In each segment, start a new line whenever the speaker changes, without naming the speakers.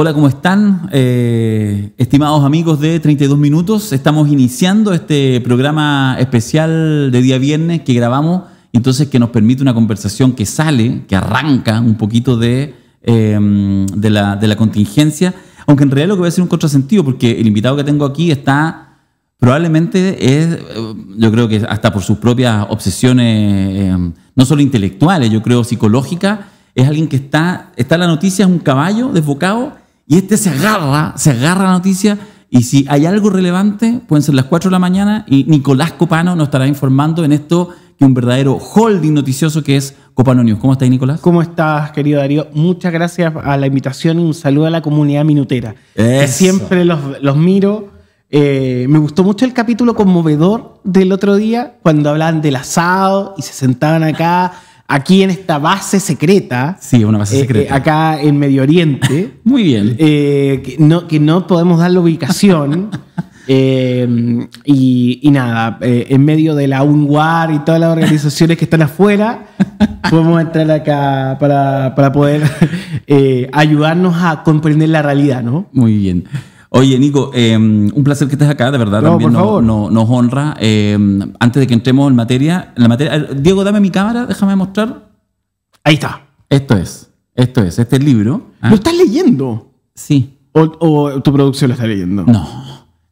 Hola, ¿cómo están? Estimados amigos de 32 Minutos, estamos iniciando este programa especial de día viernes que grabamos, entonces que nos permite una conversación que sale, que arranca un poquito de la contingencia, aunque en realidad lo que va a ser un contrasentido, porque el invitado que tengo aquí está, probablemente yo creo que hasta por sus propias obsesiones, no solo intelectuales, yo creo psicológicas, es alguien que está en la noticia, es un caballo desbocado, y se agarra a la noticia, y si hay algo relevante, pueden ser las 4 de la mañana, y Nicolás Copano nos estará informando en esto, que un verdadero holding noticioso que es Copano News. ¿Cómo estás, Nicolás?
¿Cómo estás, querido Darío? Muchas gracias a la invitación y un saludo a la comunidad minutera. Que siempre los miro. Me gustó mucho el capítulo conmovedor del otro día, cuando hablaban del asado y se sentaban aquí en esta base secreta.
Sí, una base secreta.
Acá en Medio Oriente.
Muy bien.
Que no podemos dar la ubicación. Y nada, en medio de la UNWAR y todas las organizaciones que están afuera, podemos entrar acá para poder ayudarnos a comprender la realidad, ¿no?
Muy bien. Oye, Nico, un placer que estés acá, de verdad,
no,
también
por favor.
nos honra. Antes de que entremos en materia, Diego, dame mi cámara, déjame mostrar.
Ahí está.
Este es el libro.
¿Lo estás leyendo?
Sí.
¿O tu producción lo está leyendo?
No.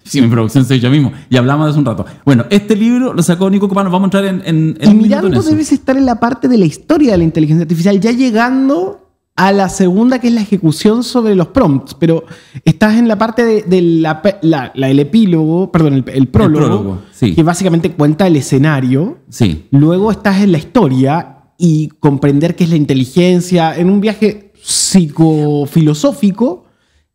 Sí, mi producción soy yo mismo. Y hablamos de hace un rato. Bueno, este libro lo sacó Nico Copano. Vamos a entrar en
y mirando debes estar en la parte de la historia de la inteligencia artificial, ya llegando a la segunda, que es la ejecución sobre los prompts. Pero estás en la parte el epílogo, perdón, el prólogo,
sí,
que básicamente cuenta el escenario.
Sí.
Luego estás en la historia y comprender qué es la inteligencia en un viaje psicofilosófico,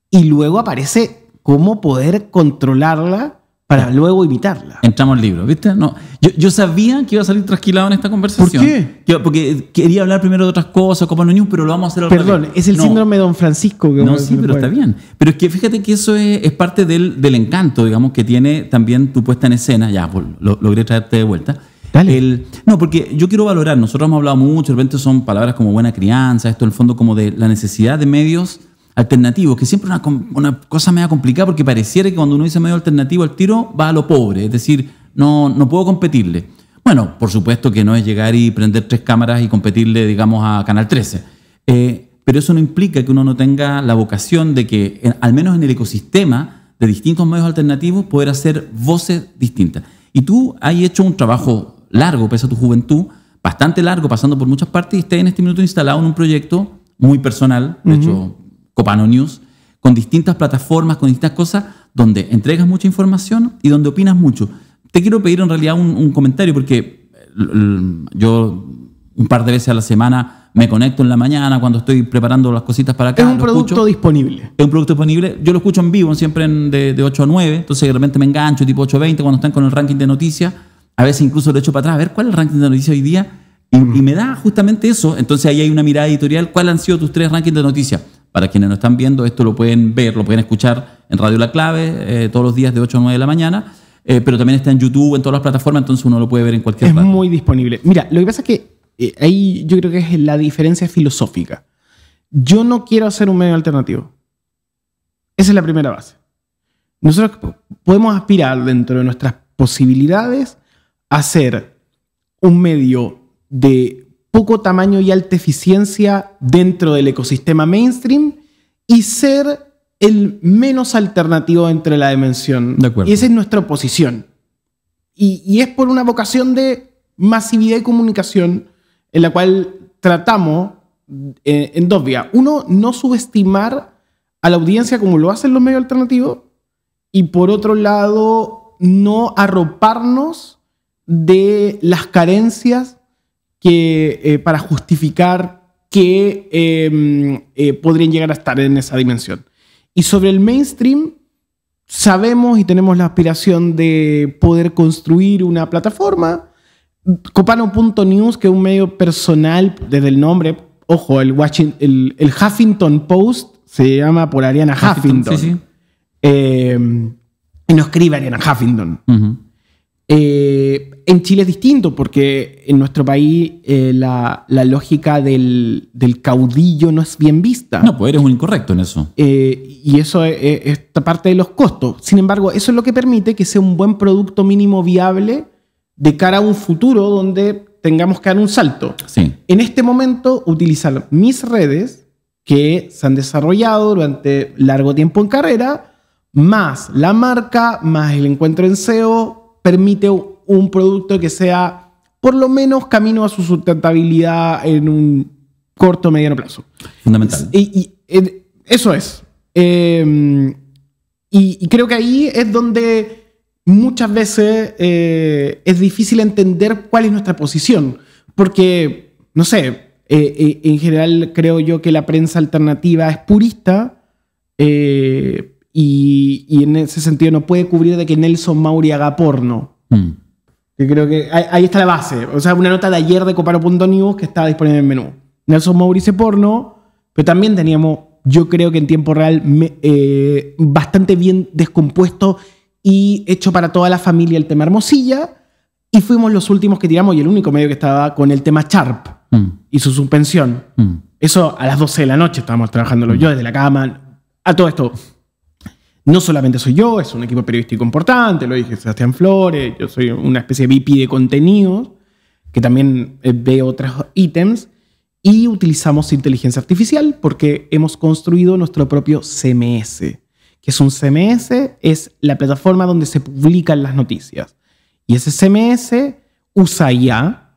y luego aparece cómo poder controlarla para luego imitarla.
Entramos al libro, ¿viste? No, yo sabía que iba a salir trasquilado en esta conversación.
¿Por qué?
Porque quería hablar primero de otras cosas, Copano News, pero lo vamos a hacer al revés.
Perdón, es el síndrome de Don Francisco.
No, sí, pero está bien. Pero es que fíjate que eso es parte del encanto, digamos, que tiene también tu puesta en escena. Ya, pues, logré traerte de vuelta.
Dale.
No, porque yo quiero valorar, nosotros hemos hablado mucho, de repente son palabras como buena crianza, esto en el fondo como de la necesidad de medios alternativos, que siempre es una cosa media complicada, porque pareciera que cuando uno dice medio alternativo, al tiro va a lo pobre, es decir, no puedo competirle. Bueno, por supuesto que no es llegar y prender 3 cámaras y competirle, digamos, a Canal 13. Pero eso no implica que uno no tenga la vocación de que, al menos en el ecosistema de distintos medios alternativos, poder hacer voces distintas. Y tú has hecho un trabajo largo, pese a tu juventud, bastante largo, pasando por muchas partes, y estás en este minuto instalado en un proyecto muy personal, de hecho, Copano News, con distintas plataformas, con distintas cosas, donde entregas mucha información y donde opinas mucho. Te quiero pedir en realidad un comentario, porque yo un par de veces a la semana me conecto en la mañana cuando estoy preparando las cositas para acá.
Es un producto disponible.
Es un producto disponible. Yo lo escucho en vivo, siempre de 8 a 9, entonces de repente me engancho, tipo 8:20, cuando están con el ranking de noticias. A veces incluso lo echo para atrás, a ver cuál es el ranking de noticias hoy día, y me da justamente eso. Entonces ahí hay una mirada editorial. ¿Cuáles han sido tus 3 rankings de noticias? Para quienes no están viendo, esto lo pueden ver, lo pueden escuchar en Radio La Clave todos los días de 8 a 9 de la mañana, pero también está en YouTube, en todas las plataformas, entonces uno lo puede ver en cualquier rato.
Es muy disponible. Mira, lo que pasa es que ahí yo creo que es la diferencia filosófica. Yo no quiero hacer un medio alternativo. Esa es la primera base. Nosotros podemos aspirar, dentro de nuestras posibilidades, a hacer un medio de poco tamaño y alta eficiencia dentro del ecosistema mainstream y ser el menos alternativo entre la dimensión.
De acuerdo.
Y esa es nuestra posición. Y es por una vocación de masividad y comunicación, en la cual tratamos en 2 vías. Uno, no subestimar a la audiencia como lo hacen los medios alternativos, y por otro lado, no arroparnos de las carencias que para justificar que podrían llegar a estar en esa dimensión. Y sobre el mainstream, sabemos y tenemos la aspiración de poder construir una plataforma. Copano.news, que es un medio personal desde el nombre. Ojo, el Huffington Post se llama por Arianna Huffington.
Sí, sí.
Y no escribe Arianna Huffington. En Chile es distinto porque en nuestro país la lógica del caudillo no es bien vista.
No, pues eres un incorrecto en eso.
Y eso es parte de los costos. Sin embargo, eso es lo que permite que sea un buen producto mínimo viable de cara a un futuro donde tengamos que dar un salto.
Sí.
En este momento, utilizar mis redes que se han desarrollado durante largo tiempo en carrera, más la marca, más el encuentro en SEO, permite un producto que sea por lo menos camino a su sustentabilidad en un corto o mediano plazo.
Fundamental.
Y eso es. Y creo que ahí es donde muchas veces es difícil entender cuál es nuestra posición. Porque, no sé, en general creo yo que la prensa alternativa es purista y en ese sentido no puede cubrir de que Nelson Mauri haga porno. Que creo que ahí está la base. O sea, una nota de ayer de Copano.news que estaba disponible en el menú. Nelson Mauri dice porno, pero también teníamos, yo creo que en tiempo real, bastante bien descompuesto y hecho para toda la familia el tema Hermosilla. Y fuimos los últimos que tiramos y el único medio que estaba con el tema Sharp y su suspensión. Eso a las 12 de la noche estábamos trabajándolo yo desde la cama. A todo esto, no solamente soy yo, es un equipo periodístico importante, lo dije Sebastián Flores, yo soy una especie de VP de contenidos, que también ve otros ítems, y utilizamos inteligencia artificial porque hemos construido nuestro propio CMS. Que es un CMS, es la plataforma donde se publican las noticias. Y ese CMS usa IA,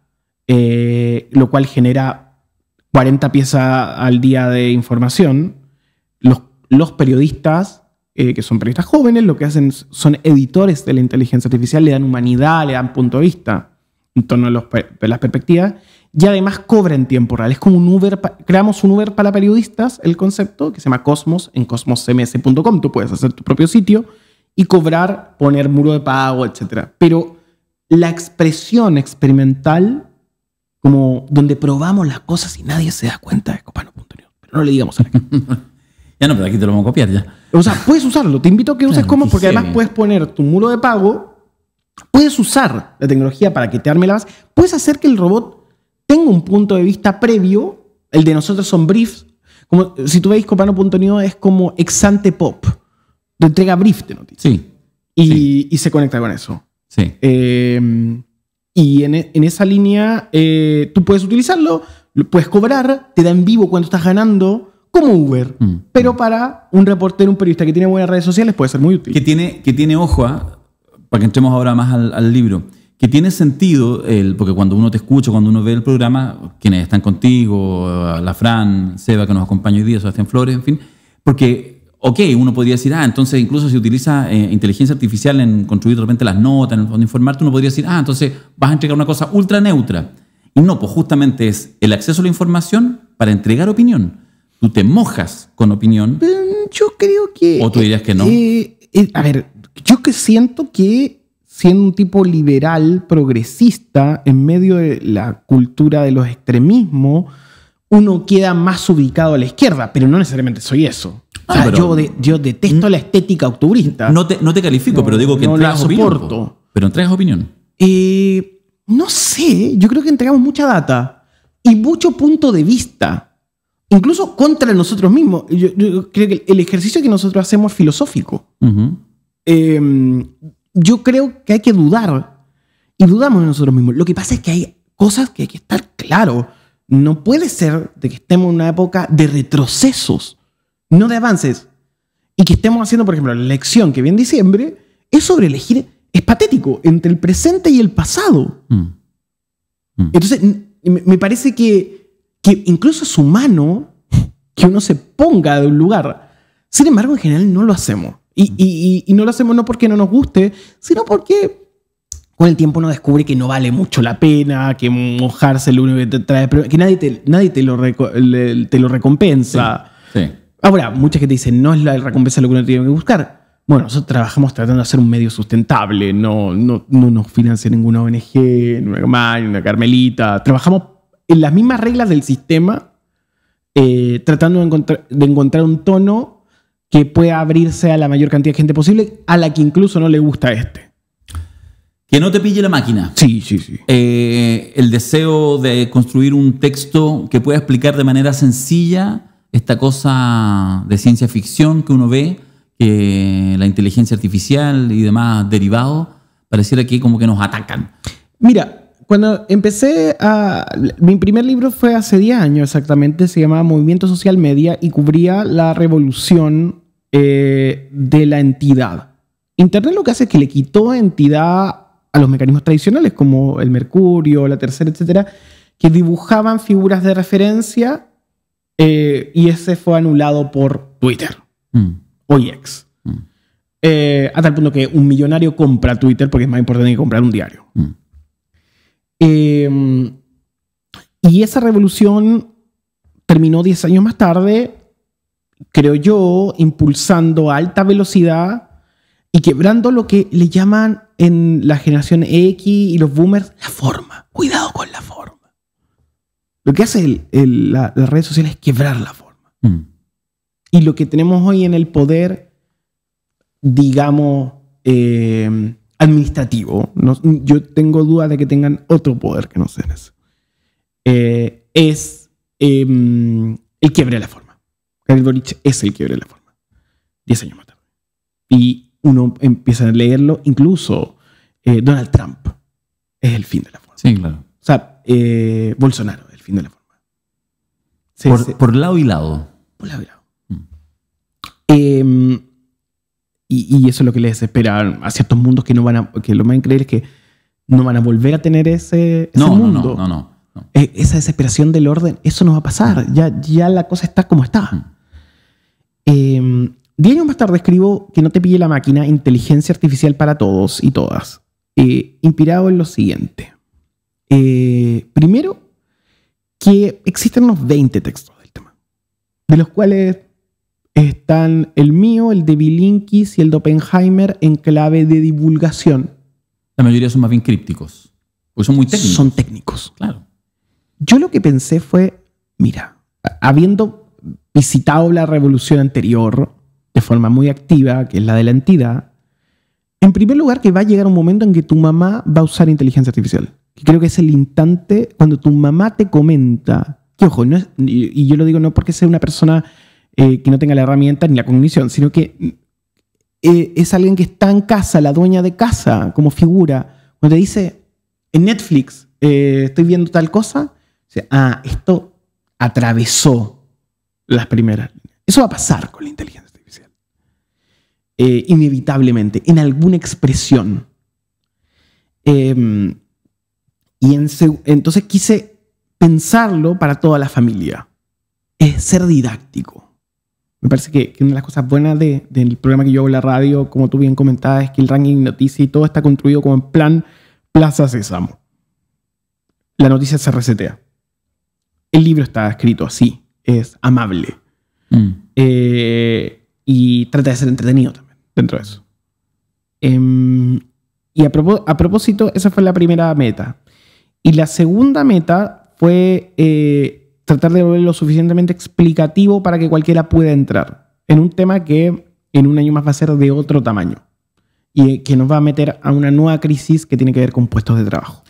lo cual genera 40 piezas al día de información. Los periodistas, que son periodistas jóvenes, lo que hacen son editores de la inteligencia artificial, le dan humanidad, le dan punto de vista en torno a las perspectivas, y además cobra en tiempo real. Es como un Uber, creamos un Uber para periodistas, el concepto, que se llama Cosmos, en cosmoscms.com. Tú puedes hacer tu propio sitio y cobrar, poner muro de pago, etc. Pero la expresión experimental, como donde probamos las cosas y nadie se da cuenta, de Copano.news. Pero no le digamos a la gente.
Ya no, pero aquí te lo vamos a copiar ya.
O sea, puedes usarlo. Te invito a que uses
Claro,
Cosmos porque
heavy.
además puedes poner tu muro de pago, puedes usar la tecnología para que te arme la base, puedes hacer que el robot tenga un punto de vista previo. El de nosotros son briefs. Como, si tú veis Copano.news es como ex ante pop. Te entrega brief de noticias.
Sí.
Y se conecta con eso.
Sí.
Y en esa línea tú puedes utilizarlo, lo puedes cobrar, te da en vivo cuando estás ganando, como Uber. Pero para un reportero, un periodista que tiene buenas redes sociales puede ser muy útil.
Que tiene ojo, para que entremos ahora más al libro, que tiene sentido, porque cuando uno te escucha, cuando uno ve el programa, quienes están contigo, la Fran, Seba, que nos acompaña hoy día, Sebastián Flores, en fin, porque, ok, uno podría decir, entonces incluso si utiliza inteligencia artificial en construir de repente las notas, en el fondo informarte, uno podría decir, entonces vas a entregar una cosa ultra neutra. Y no, pues justamente es el acceso a la información para entregar opinión. Tú te mojas con opinión.
Yo creo que...
¿O tú dirías que no?
A ver, yo que siento que siendo un tipo liberal, progresista, en medio de la cultura de los extremismos, uno queda más ubicado a la izquierda, pero no necesariamente soy eso. O sea, yo detesto la estética octubrista.
No te califico, pero digo que
no
entregas
la
opinión.
soporto.
Pero entregas opinión.
No sé, yo creo que entregamos mucha data y mucho punto de vista. Incluso contra nosotros mismos. Yo creo que el ejercicio que nosotros hacemos es filosófico. Yo creo que hay que dudar. Y dudamos de nosotros mismos. Lo que pasa es que hay cosas que hay que estar claro. No puede ser de que estemos en una época de retrocesos, no de avances. Y que estemos haciendo, por ejemplo, la elección que viene en diciembre es sobre elegir. Es patético entre el presente y el pasado. Entonces, me parece que incluso es humano que uno se ponga de un lugar. Sin embargo, en general no lo hacemos. Y no lo hacemos no porque no nos guste, sino porque con el tiempo uno descubre que no vale mucho la pena, que mojarse lo único que te trae, que nadie te lo recompensa.
Sí.
Ahora, mucha gente dice, no es la recompensa lo que uno tiene que buscar. Bueno, nosotros trabajamos tratando de hacer un medio sustentable, no nos financia ninguna ONG, ni una Camay, ni una Carmelita. Trabajamos en las mismas reglas del sistema, tratando de encontrar un tono que pueda abrirse a la mayor cantidad de gente posible, a la que incluso no le gusta este.
Que no te pille la máquina.
Sí, sí, sí.
El deseo de construir un texto que pueda explicar de manera sencilla esta cosa de ciencia ficción que uno ve, que la inteligencia artificial y demás derivados, pareciera que como que nos atacan.
Mira, cuando mi primer libro fue hace 10 años exactamente, se llamaba Movimiento Social Media y cubría la revolución de la entidad. Internet lo que hace es que le quitó entidad a los mecanismos tradicionales como el Mercurio, la Tercera, etcétera, que dibujaban figuras de referencia y ese fue anulado por Twitter o X. A tal punto que un millonario compra Twitter porque es más importante que comprar un diario. Y esa revolución terminó 10 años más tarde, creo yo, impulsando a alta velocidad y quebrando lo que le llaman en la generación X y los boomers la forma. Cuidado con la forma. Lo que hace las redes sociales es quebrar la forma. Y lo que tenemos hoy en el poder, digamos, administrativo, yo tengo dudas de que tengan otro poder que no sea ese, es el quiebre de la forma. Gabriel Boric es el quiebre de la forma. 10 años más tarde. Y uno empieza a leerlo, incluso Donald Trump es el fin de la forma.
Sí, claro.
O sea, Bolsonaro es el fin de la forma.
Por lado y lado.
Por lado y lado. Y eso es lo que les desespera a ciertos mundos que lo más increíble es que no van a volver a tener ese mundo.
No.
Esa desesperación del orden, eso no va a pasar. Ya la cosa está como está. 10 años más tarde escribo Que no te pille la máquina, inteligencia artificial para todos y todas. Inspirado en lo siguiente. Primero, que existen unos 20 textos del tema, de los cuales están el mío, el de Bilinkis y el de Oppenheimer en clave de divulgación.
La mayoría son más bien crípticos, porque son muy técnicos.
Son técnicos.
Claro.
Yo lo que pensé fue, mira, habiendo visitado la revolución anterior de forma muy activa, que es la de la entidad, en primer lugar que va a llegar un momento en que tu mamá va a usar inteligencia artificial. Que creo que es el instante cuando tu mamá te comenta, que ojo, no es, y yo lo digo no porque sea una persona que no tenga la herramienta ni la cognición, sino que es alguien que está en casa, la dueña de casa, como figura, cuando te dice, en Netflix estoy viendo tal cosa, dice, esto atravesó las primeras líneas. Eso va a pasar con la inteligencia artificial. Inevitablemente, en alguna expresión. Entonces quise pensarlo para toda la familia. Es ser didáctico. Me parece que una de las cosas buenas del programa que yo hago en la radio, como tú bien comentabas, es que el ranking noticia y todo está construido como en plan Plaza Sésamo. La noticia se resetea. El libro está escrito así, es amable. Y trata de ser entretenido también dentro de eso. Y a propósito, esa fue la primera meta. Y la segunda meta fue tratar de volverlo lo suficientemente explicativo para que cualquiera pueda entrar en un tema que en un año más va a ser de otro tamaño y que nos va a meter a una nueva crisis que tiene que ver con puestos de trabajo.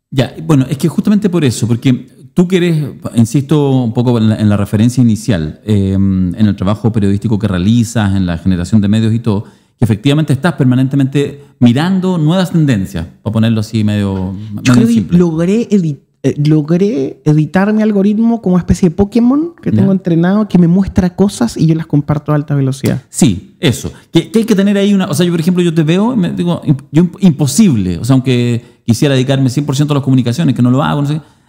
Ya, bueno, es que justamente por eso, porque tú quieres, insisto un poco en la referencia inicial, en el trabajo periodístico que realizas, en la generación de medios y todo, que efectivamente estás permanentemente mirando nuevas tendencias, para ponerlo así medio simple. Logré editar mi algoritmo como una especie de Pokémon que tengo entrenado, que me muestra cosas y yo las comparto a alta velocidad. Sí, eso. Que hay que tener ahí una... O sea, yo, por ejemplo, yo te veo, me digo, yo imposible. O sea, aunque quisiera dedicarme 100% a las comunicaciones, que no lo hago,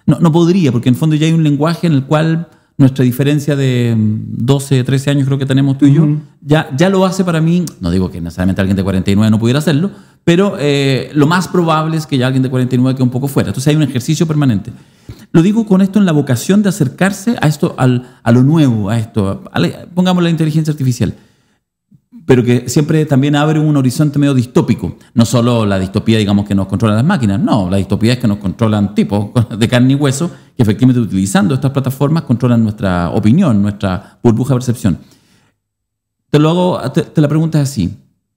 no podría, porque en el fondo ya hay un lenguaje en el cual nuestra diferencia de 12, 13 años creo que tenemos tú y yo, ya lo hace para mí. No digo que necesariamente alguien de 49 no pudiera hacerlo, pero lo más probable es que ya alguien de 49 quede un poco fuera. Entonces hay un ejercicio permanente. Lo digo con esto en la vocación de acercarse a esto, a lo nuevo, pongamos la inteligencia artificial, pero que siempre también abre un horizonte medio distópico. No solo la distopía, digamos, que nos controlan las máquinas, no, la distopía es que nos controlan tipos de carne y hueso que efectivamente utilizando estas plataformas controlan nuestra opinión, nuestra burbuja de percepción. Te la pregunta es así,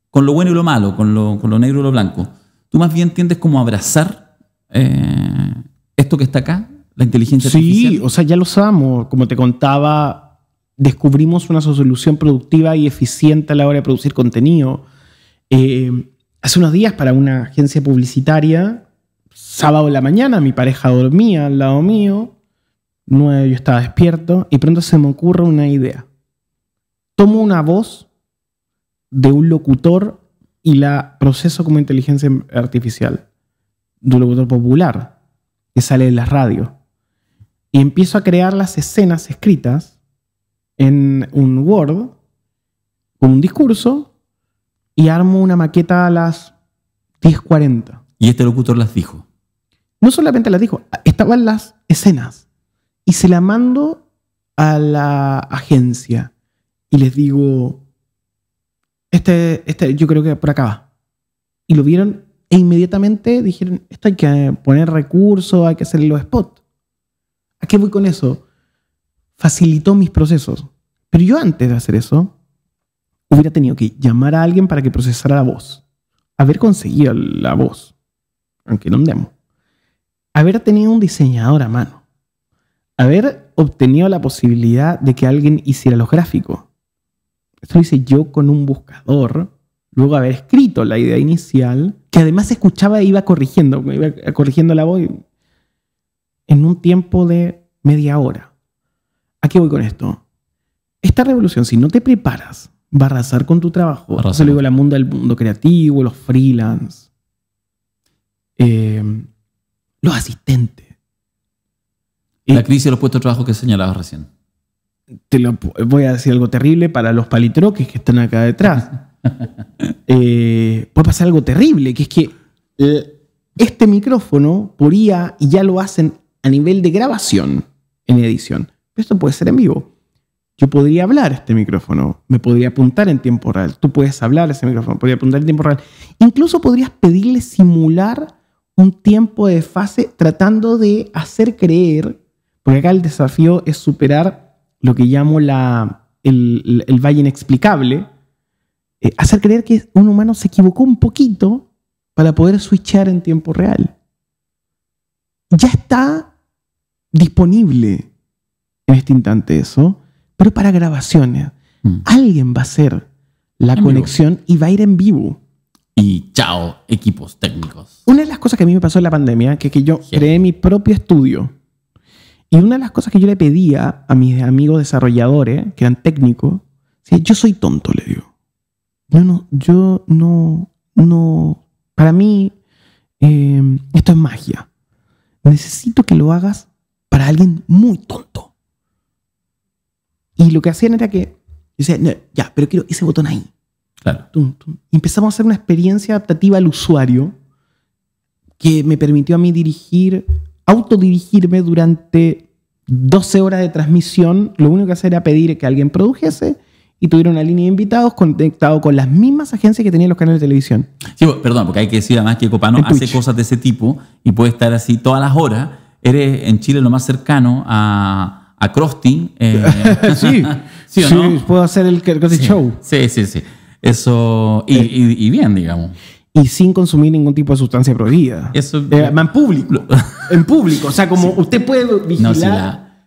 con lo bueno y lo malo, con lo negro y lo blanco, tú más bien tiendes como a abrazar esto que está acá, la inteligencia artificial.
Sí, o sea, ya lo sabemos. Como te contaba, descubrimos una solución productiva y eficiente a la hora de producir contenido. Hace unos días, para una agencia publicitaria, sábado en la mañana, mi pareja dormía al lado mío, 9 yo estaba despierto, y pronto se me ocurre una idea. Tomo una voz de un locutor y la proceso como inteligencia artificial, de un locutor popular que sale de las radios. Y empiezo a crear las escenas escritas en un Word con un discurso y armo una maqueta a las 10:40.
Y este locutor las dijo.
No solamente las dijo, estaban las escenas. Y se la mando a la agencia y les digo, yo creo que por acá va. Y lo vieron e inmediatamente dijeron, esto hay que poner recursos, hay que hacer los spots. ¿A qué voy con eso? Facilitó mis procesos. Pero yo antes de hacer eso, hubiera tenido que llamar a alguien para que procesara la voz. Haber conseguido la voz, aunque no andemos. Haber tenido un diseñador a mano. Haber obtenido la posibilidad de que alguien hiciera los gráficos. Esto lo hice yo con un buscador. Luego haber escrito la idea inicial, que además escuchaba e iba corrigiendo la voz en un tiempo de media hora. ¿A qué voy con esto? Esta revolución, si no te preparas, va a arrasar con tu trabajo. Eso lo digo al mundo creativo, los freelance, los asistentes.
La crisis de los puestos de trabajo que señalabas recién.
Voy a decir algo terrible para los palitroques que están acá detrás. Puede pasar algo terrible, que es que este micrófono por IA, y ya lo hacen a nivel de grabación en edición. Pero esto puede ser en vivo. Yo podría hablar a este micrófono, me podría apuntar en tiempo real. Tú puedes hablar a ese micrófono, podría apuntar en tiempo real. Incluso podrías pedirle simular un tiempo de fase tratando de hacer creer, porque acá el desafío es superar lo que llamo el valle inexplicable, hacer creer que un humano se equivocó un poquito para poder switchar en tiempo real. Ya está disponible en este instante eso, pero para grabaciones. Alguien va a hacer la conexión y va a ir en vivo.
Y chao, equipos técnicos.
Una de las cosas que a mí me pasó en la pandemia, que es que yo creé mi propio estudio. Y una de las cosas que yo le pedía a mis amigos desarrolladores, que eran técnicos, yo soy tonto, le digo. Yo no, para mí, esto es magia. Necesito que lo hagas para alguien muy tonto. Y lo que hacían era que, decía, no, ya, pero quiero ese botón ahí.
Claro.
Tum, tum. Y empezamos a hacer una experiencia adaptativa al usuario que me permitió a mí autodirigirme durante 12 horas de transmisión. Lo único que hacía era pedir que alguien produjese y tuviera una línea de invitados conectado con las mismas agencias que tenían los canales de televisión.
Sí, perdón, porque hay que decir además que Copano hace cosas de ese tipo y puede estar así todas las horas. Eres en Chile lo más cercano a Krusty.
Sí,
¿Sí o no?
Sí, puedo hacer el Krusty Show.
Sí. Eso, y bien, digamos.
Y sin consumir ningún tipo de sustancia prohibida.
Eso,
en público. En público. O sea, como usted puede vigilar.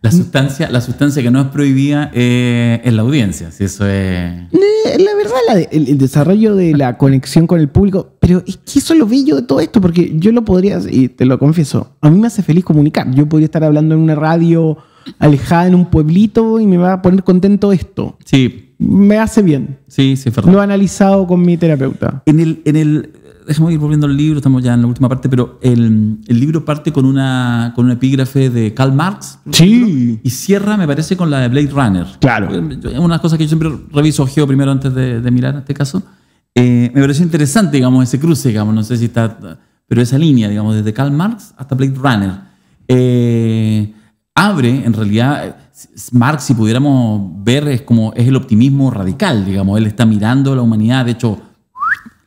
No, sí, la sustancia que no es prohibida es la audiencia. Si eso es.
La verdad, el desarrollo de la conexión con el público. Pero es que eso es lo bello de todo esto, porque yo lo podría, y te lo confieso, a mí me hace feliz comunicar. Yo podría estar hablando en una radio alejada en un pueblito y me va a poner contento esto.
Sí.
Me hace bien.
Sí, verdad.
Lo he analizado con mi terapeuta.
Déjame ir volviendo al libro, estamos ya en la última parte, pero el libro parte con una epígrafe de Karl Marx.
Sí.
Y cierra, me parece, con la de Blade Runner.
Claro.
Es una cosa que yo siempre reviso Geo primero antes de mirar en este caso. Me pareció interesante, digamos, ese cruce, digamos, no sé si está, pero esa línea, digamos, desde Karl Marx hasta Blade Runner. Abre, en realidad, Marx, si pudiéramos ver, es el optimismo radical, digamos. Él está mirando a la humanidad, de hecho,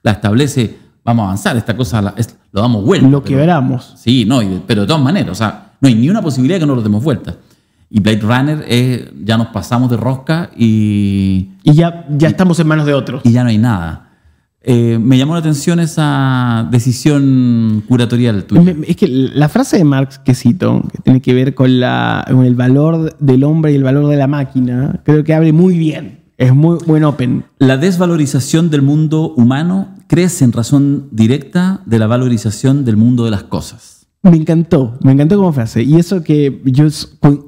la establece, vamos a avanzar, esta cosa lo damos vuelta.
Lo que veramos.
Sí, pero de todas maneras, o sea, no hay ni una posibilidad que no lo demos vuelta. Y Blade Runner ya nos pasamos de rosca y
ya estamos en manos de otros.
Y ya no hay nada. Me llamó la atención esa decisión curatorial tuya.
Es que la frase de Marx que cito, que tiene que ver con el valor del hombre y el valor de la máquina, creo que abre muy bien. Es muy buen open.
La desvalorización del mundo humano crece en razón directa de la valorización del mundo de las cosas.
Me encantó como frase. Y eso que yo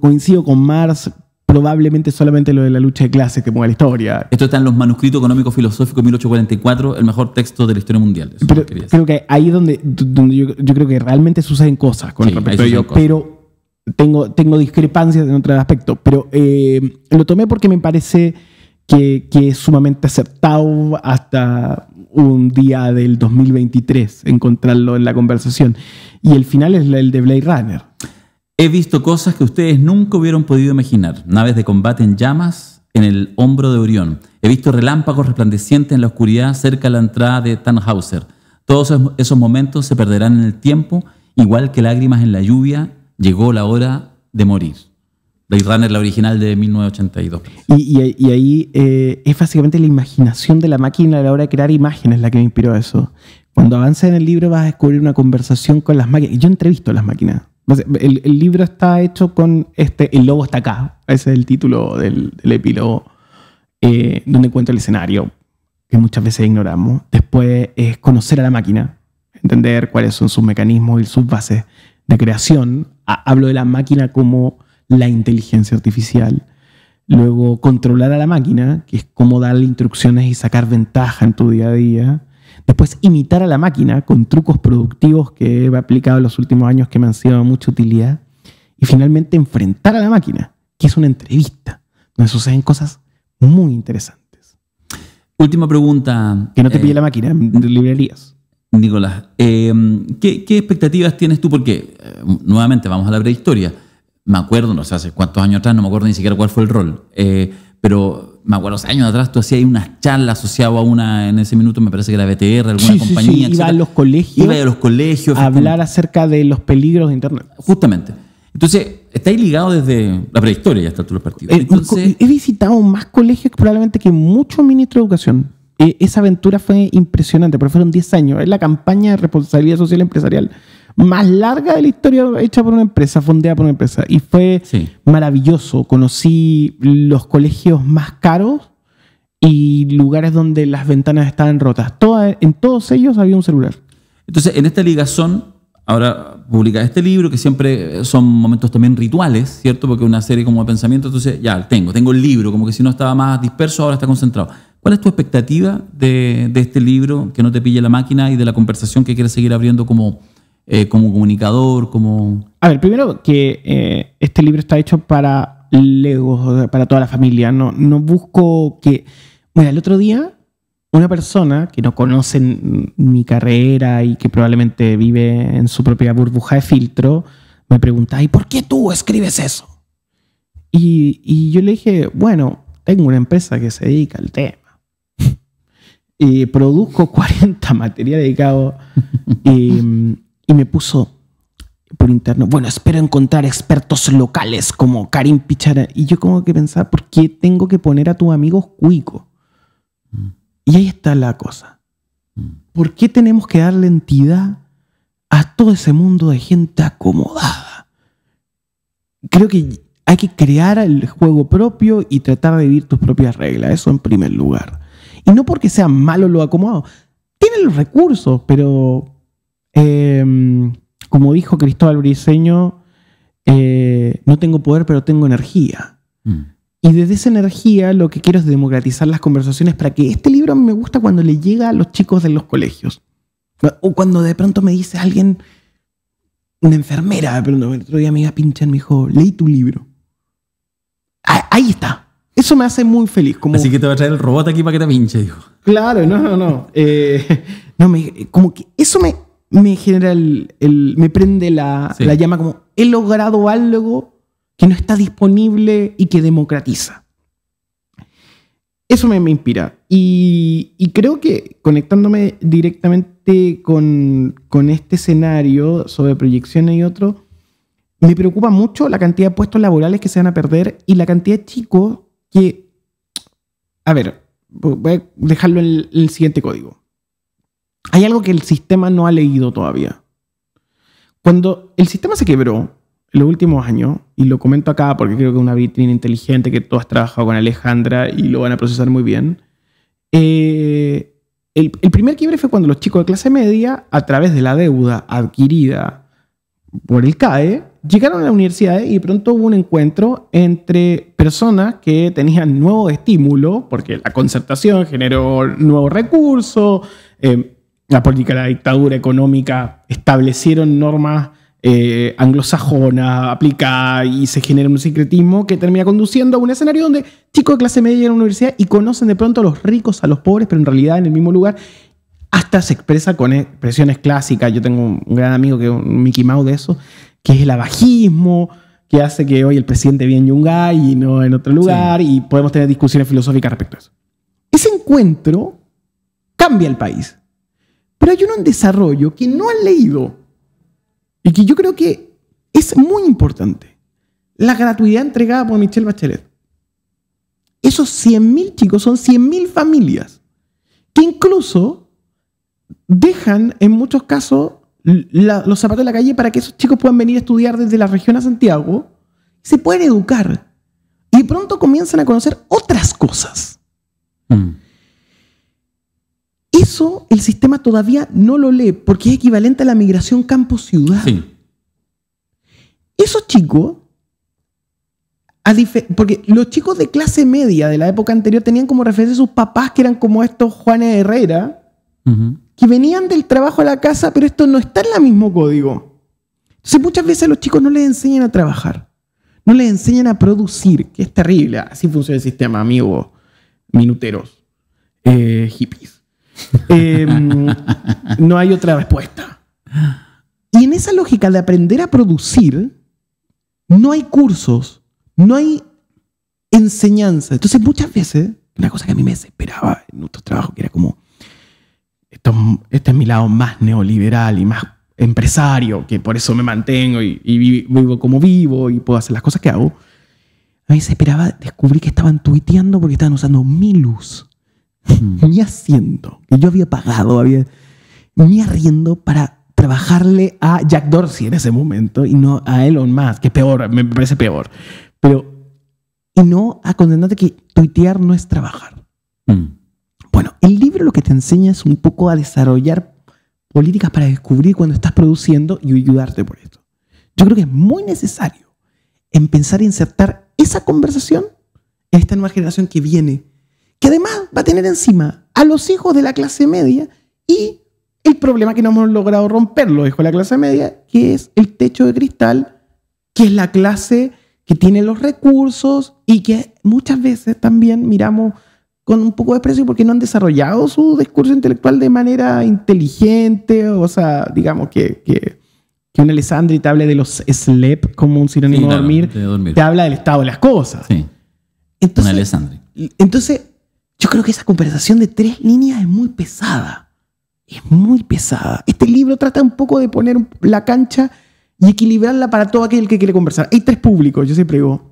coincido con Marx, probablemente solamente lo de la lucha de clases que ponga la historia.
Esto está en los manuscritos económicos filosóficos de 1844, el mejor texto de la historia mundial. Eso
pero creo que ahí es donde yo creo que realmente suceden cosas con respecto a ello. Pero tengo discrepancias en otro aspecto. Pero lo tomé porque me parece que es sumamente acertado hasta un día del 2023 encontrarlo en la conversación. Y el final es el de Blade Runner.
He visto cosas que ustedes nunca hubieran podido imaginar. Naves de combate en llamas en el hombro de Orión. He visto relámpagos resplandecientes en la oscuridad cerca de la entrada de Tannhauser. Todos esos momentos se perderán en el tiempo, igual que lágrimas en la lluvia. Llegó la hora de morir. Blade Runner, la original de 1982.
Y ahí es básicamente la imaginación de la máquina a la hora de crear imágenes la que me inspiró a eso. Cuando avances en el libro vas a descubrir una conversación con las máquinas. Yo entrevisto a las máquinas. El libro está hecho con El lobo está acá. Ese es el título del epílogo, donde cuento el escenario, que muchas veces ignoramos. Después es conocer a la máquina, entender cuáles son sus mecanismos y sus bases de creación. Hablo de la máquina como la inteligencia artificial. Luego, controlar a la máquina, que es cómo darle instrucciones y sacar ventaja en tu día a día. Después, imitar a la máquina con trucos productivos que he aplicado en los últimos años que me han sido de mucha utilidad. Y finalmente, enfrentar a la máquina, que es una entrevista, donde suceden cosas muy interesantes.
Última pregunta.
Que no te pille la máquina en librerías.
Nicolás, ¿qué expectativas tienes tú? Porque, nuevamente, vamos a la prehistoria. Me acuerdo, no sé, hace cuántos años atrás, no me acuerdo ni siquiera cuál fue el rol, pero me acuerdo, hace años atrás tú hacías unas charlas asociadas a una, en ese minuto me parece que era BTR, alguna compañía.
Sí. Iba a los colegios. A hablar acerca de los peligros de Internet.
Justamente. Entonces, estáis ligados desde la prehistoria ya está tú los partidos. Entonces,
he visitado más colegios probablemente que muchos ministros de educación. Esa aventura fue impresionante, pero fueron 10 años. Es la campaña de responsabilidad social empresarial más larga de la historia hecha por una empresa, fondeada por una empresa. Y fue maravilloso. Conocí los colegios más caros y lugares donde las ventanas estaban rotas. En todos ellos había un celular.
Entonces, en esta ligazón, ahora publica este libro, que siempre son momentos también rituales, ¿cierto? Porque es una serie como de pensamientos. Entonces, ya, tengo el libro, como que si no estaba más disperso, ahora está concentrado. ¿Cuál es tu expectativa de este libro, que no te pille la máquina, y de la conversación que quieres seguir abriendo como comunicador?
A ver, primero que este libro está hecho para legos, para toda la familia. No busco que... Mira, el otro día, una persona que no conoce mi carrera y que probablemente vive en su propia burbuja de filtro, me pregunta, ¿y por qué tú escribes eso? Y yo le dije, bueno, tengo una empresa que se dedica al tema. Y produzco 40 materiales dedicados y me puso por interno, bueno, espero encontrar expertos locales como Karim Pichara. Y yo como que pensaba, ¿por qué tengo que poner a tus amigos cuicos? Y ahí está la cosa. ¿Por qué tenemos que darle entidad a todo ese mundo de gente acomodada? Creo que hay que crear el juego propio y tratar de vivir tus propias reglas. Eso en primer lugar. Y no porque sean malos los acomodados. Tienen los recursos, pero como dijo Cristóbal Briceño, no tengo poder, pero tengo energía. Y desde esa energía lo que quiero es democratizar las conversaciones para que este libro a mí me gusta cuando le llega a los chicos de los colegios. O cuando de pronto me dice alguien, una enfermera, pero el otro día me iba a pinchar, me dijo, leí tu libro. Ahí está. Eso me hace muy feliz.
Así que te va a traer el robot aquí para que te pinche, dijo.
Claro, no. Como que eso me genera me prende la llama, como he logrado algo que no está disponible y que democratiza. Eso me inspira. Y creo que conectándome directamente con este escenario sobre proyecciones y otro, me preocupa mucho la cantidad de puestos laborales que se van a perder y la cantidad de chicos que... A ver, voy a dejarlo en el siguiente código. hay algo que el sistema no ha leído todavía. Cuando el sistema se quebró en los últimos años, y lo comento acá porque creo que es una vitrina inteligente que tú has trabajado con Alejandra y lo van a procesar muy bien, el primer quiebre fue cuando los chicos de clase media, a través de la deuda adquirida por el CAE, llegaron a la universidad y de pronto hubo un encuentro entre personas que tenían nuevo estímulo, porque la concertación generó nuevos recursos, la política de la dictadura económica establecieron normas anglosajonas aplicadas y se genera un sincretismo que termina conduciendo a un escenario donde chicos de clase media llegan a la universidad y conocen de pronto a los ricos, a los pobres, pero en realidad en el mismo lugar. Hasta se expresa con expresiones clásicas. Yo tengo un gran amigo que es un Mickey Mouse de eso, que es el abajismo, que hace que hoy el presidente vive en Yungay y no en otro lugar, sí, y podemos tener discusiones filosóficas respecto a eso. Ese encuentro cambia el país. Pero hay uno en desarrollo que no han leído y que yo creo que es muy importante. La gratuidad entregada por Michelle Bachelet. Esos 100.000 chicos son 100.000 familias que incluso dejan en muchos casos los zapatos en la calle para que esos chicos puedan venir a estudiar desde la región a Santiago, se pueden educar y de pronto comienzan a conocer otras cosas. Eso el sistema todavía no lo lee porque es equivalente a la migración campo-ciudad. Sí. Esos chicos, porque los chicos de clase media de la época anterior tenían como referencia a sus papás que eran como estos Juanes Herrera, que venían del trabajo a la casa, pero esto no está en el mismo código. Entonces muchas veces a los chicos no les enseñan a trabajar, no les enseñan a producir, que es terrible. Así funciona el sistema, amigos minuteros, hippies. No hay otra respuesta. Y en esa lógica de aprender a producir, no hay cursos, no hay enseñanza. Entonces muchas veces, una cosa que a mí me desesperaba en nuestros trabajos, que era como, este es mi lado más neoliberal y más empresario, que por eso me mantengo y vivo como vivo y puedo hacer las cosas que hago. A mí me desesperaba descubrir que estaban tuiteando porque estaban usando Milus. Ni haciendo, que yo había pagado, ni arriendo para trabajarle a Jack Dorsey en ese momento y no a Elon Musk, que es peor, me parece peor. Y no a condenarte que tuitear no es trabajar. Bueno, el libro lo que te enseña es un poco a desarrollar políticas para descubrir cuando estás produciendo y ayudarte por esto. Yo creo que es muy necesario empezar a insertar esa conversación en esta nueva generación que viene, que además va a tener encima a los hijos de la clase media y el problema que no hemos logrado romper los hijos de la clase media, que es el techo de cristal, que es la clase que tiene los recursos y que muchas veces también miramos con un poco de desprecio porque no han desarrollado su discurso intelectual de manera inteligente. O sea, digamos que un Alessandri te hable de los SLEP como un sinónimo de dormir, te habla del estado de las cosas. Sí. Entonces, un Alessandri. Entonces, yo creo que esa conversación de 3 líneas es muy pesada. Es muy pesada. Este libro trata un poco de poner la cancha y equilibrarla para todo aquel que quiere conversar. Hay 3 públicos, yo siempre digo.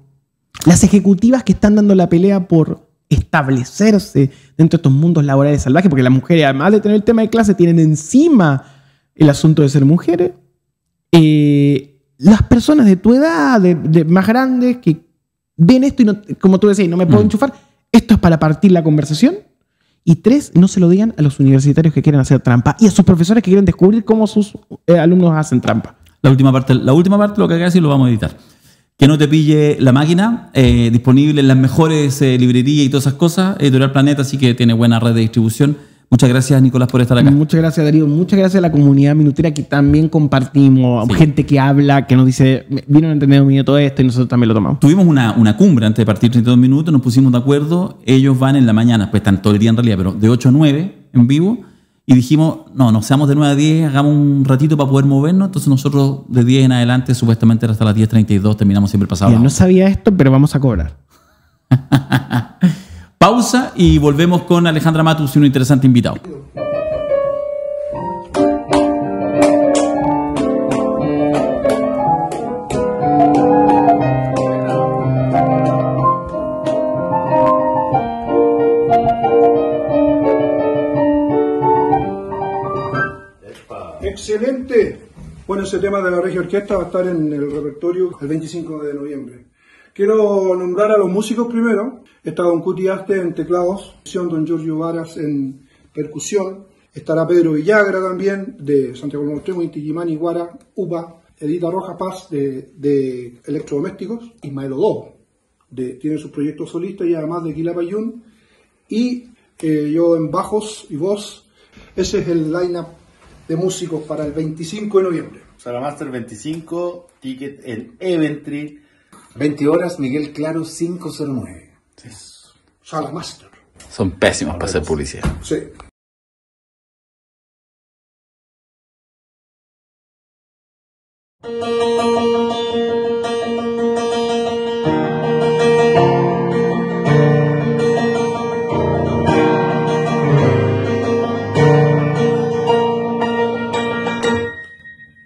Las ejecutivas que están dando la pelea por establecerse dentro de estos mundos laborales salvajes, porque las mujeres, además de tener el tema de clase, tienen encima el asunto de ser mujeres. Las personas de tu edad, de más grandes, que ven esto y, no, como tú decías, no me puedo enchufar. Esto es para partir la conversación. Y 3, no se lo digan a los universitarios que quieren hacer trampa y a sus profesores que quieren descubrir cómo sus alumnos hacen trampa. La última parte, lo que acabo de decir, lo vamos a editar. Que no te pille la máquina, disponible en las mejores librerías y todas esas cosas. Editorial Planeta, así que tiene buena red de distribución. Muchas gracias, Nicolás, por estar acá. Muchas gracias, Darío. Muchas gracias a la comunidad minutera que también compartimos. Sí. Gente que habla, que nos dice, vino a entender un minuto esto y nosotros también lo tomamos. Tuvimos una cumbre antes de partir 32 minutos, nos pusimos de acuerdo. Ellos van en la mañana, pues están todo el día en realidad, pero de 8 a 9 en vivo. Y dijimos, no seamos de 9 a 10, hagamos un ratito para poder movernos. Entonces nosotros de 10 en adelante, supuestamente hasta las 10:32, terminamos siempre pasado. No sabía esto, pero vamos a cobrar. Pausa y volvemos con Alejandra Matus y un interesante invitado.
ese tema de la Regia Orquesta va a estar en el repertorio el 25 de noviembre. Quiero nombrar a los músicos primero. Está don Cuti Aste en teclados, don Giorgio Varas en percusión, estará Pedro Villagra también de Santiago del Extremo, Inti Gimani, Guara, Upa, Edita Roja Paz de Electrodomésticos, Ismael Odo, tiene sus proyectos solistas y además de Quilapayún, y yo en bajos y voz. Ese es el line-up de músicos para el 25 de noviembre.
Salamaster 25, ticket en Eventry.
20 horas, Miguel Claro 509.
Sí. Salamaster.
Son pésimos para hacer publicidad.
Sí.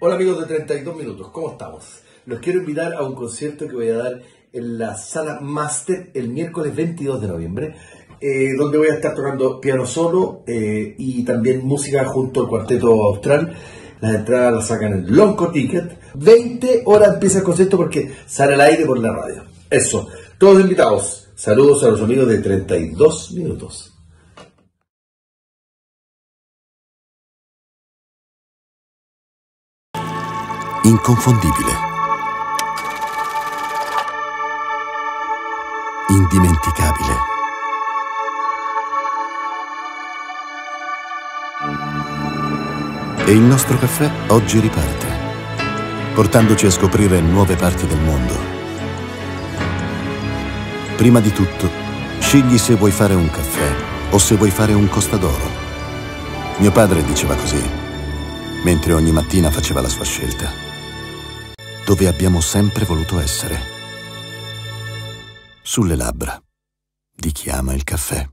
Hola amigos de 32 Minutos, ¿cómo estamos? Los quiero invitar a un concierto que voy a dar en la Sala Master el miércoles 22 de noviembre, donde voy a estar tocando piano solo y también música junto al Cuarteto Austral. Las entradas las sacan en Lonco Ticket. 20 horas empieza el concierto porque sale al aire por la radio. Eso, todos invitados. Saludos a los amigos de 32 Minutos.
Inconfondibile, indimenticabile, e il nostro caffè oggi riparte, portandoci a scoprire nuove parti del mondo. Prima di tutto, scegli se vuoi fare un caffè o se vuoi fare un Costa d'Oro. Mio padre diceva così, mentre ogni mattina faceva la sua scelta. Dove abbiamo sempre voluto essere. Sulle labbra di chi ama il caffè.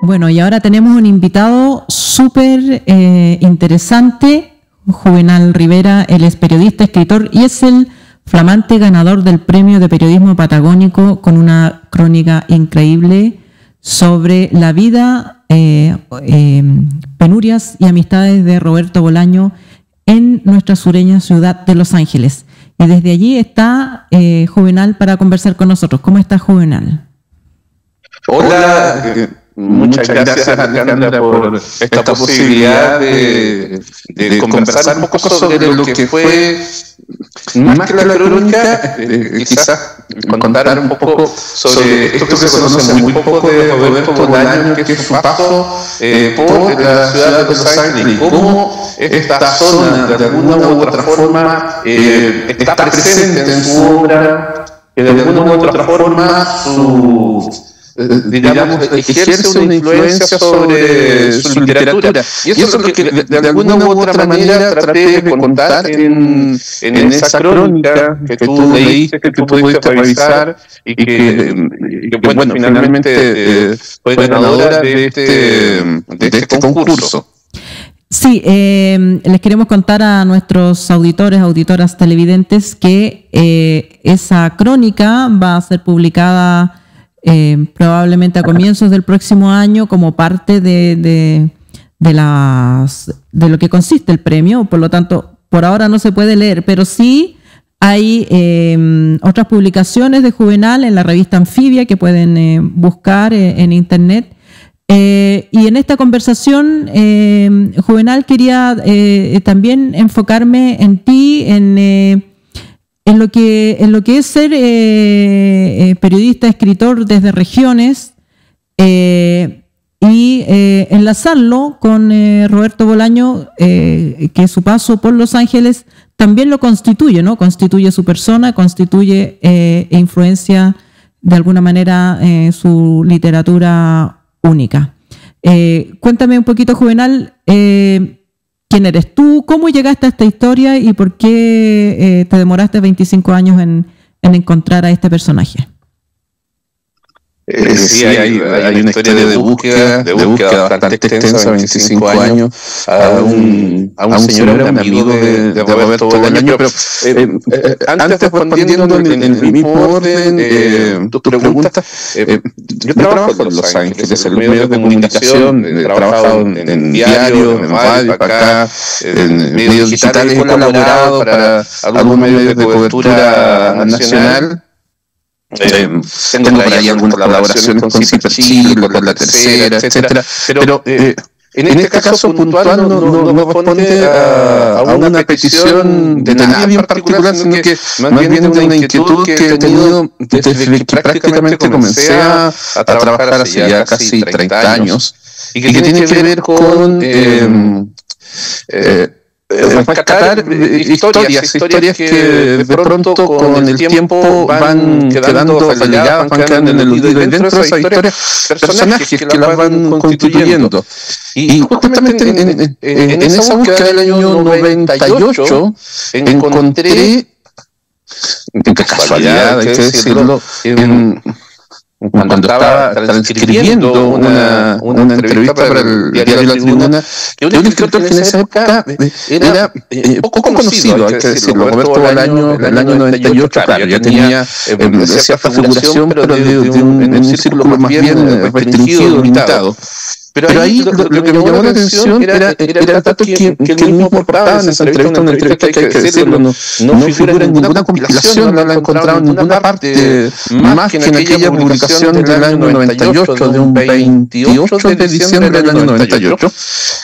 Bueno, y ahora tenemos un invitado súper interesante, Juvenal Rivera. Él es periodista, escritor y es el flamante ganador del Premio de Periodismo Patagónico con una crónica increíble sobre la vida, penurias y amistades de Roberto Bolaño en nuestra sureña ciudad de Los Ángeles. Y desde allí está Juvenal para conversar con nosotros. ¿Cómo está, Juvenal?
Hola. Muchas gracias, Alejandra, por esta posibilidad de conversar un poco sobre lo que fue, más que la crónica, quizás contar un poco sobre esto que se conoce muy poco de Roberto Bolaño, que es su paso por la ciudad de Los Ángeles, y cómo esta zona, de alguna u otra forma, está presente en su obra, que de alguna u otra forma digamos, ejerce una influencia sobre su literatura. Y eso es lo que de alguna u otra manera traté de contar en esa crónica que tú leíste, que tú pudiste revisar y que bueno, finalmente fue ganadora de este concurso.
Sí, les queremos contar a nuestros auditores, auditoras, televidentes que esa crónica va a ser publicada probablemente a comienzos del próximo año como parte de lo que consiste el premio. Por lo tanto, por ahora no se puede leer, pero sí hay otras publicaciones de Juvenal en la revista Anfibia que pueden buscar en internet. Y en esta conversación, Juvenal, quería también enfocarme en ti, en lo que es ser periodista, escritor desde regiones, y enlazarlo con Roberto Bolaño, que su paso por Los Ángeles también lo constituye, ¿no? Constituye su persona, constituye e influencia de alguna manera su literatura única. Cuéntame un poquito, Juvenal, ¿quién eres tú? ¿Cómo llegaste a esta historia y por qué te demoraste 25 años en encontrar a este personaje?
Sí, hay una historia de búsqueda bastante extensa, 25 años, a un señor, un amigo de Roberto Bolaño, pero antes respondiendo en el mismo orden, tus preguntas, yo trabajo en Los Ángeles, en los medios de comunicación, he trabajado en diarios, en radio, acá, en medios digitales, he colaborado para algunos medios de cobertura nacional. Tengo por ahí algunas colaboraciones con Ciper Chile, con La Tercera, etcétera, pero en este caso puntual no responde a una petición de nadie en particular, sino que más bien de una inquietud que he tenido desde que prácticamente comencé a trabajar hace ya casi 30 años y que tiene que ver con rescatar historias que de pronto con el tiempo van quedando relegadas, van quedando en el olvido, y dentro de esas historias personajes que las van constituyendo. Y justamente en esa búsqueda del año 98 encontré, de casualidad hay que decirlo, cuando estaba transcribiendo una entrevista para el diario La Tribuna, que un escritor que en esa época era poco conocido, hay que decirlo, Roberto Bolaño, en el año 98, claro, ya tenía cierta figuración, pero en un círculo más bien restringido, limitado. Pero ahí lo que me llamó la atención era el dato que él mismo portaba en esa entrevista, una entrevista que hay que decirlo, no figura en ninguna compilación, no la he encontrado en ninguna parte, más que en aquella publicación del año 98, de un 28 de diciembre del año 98,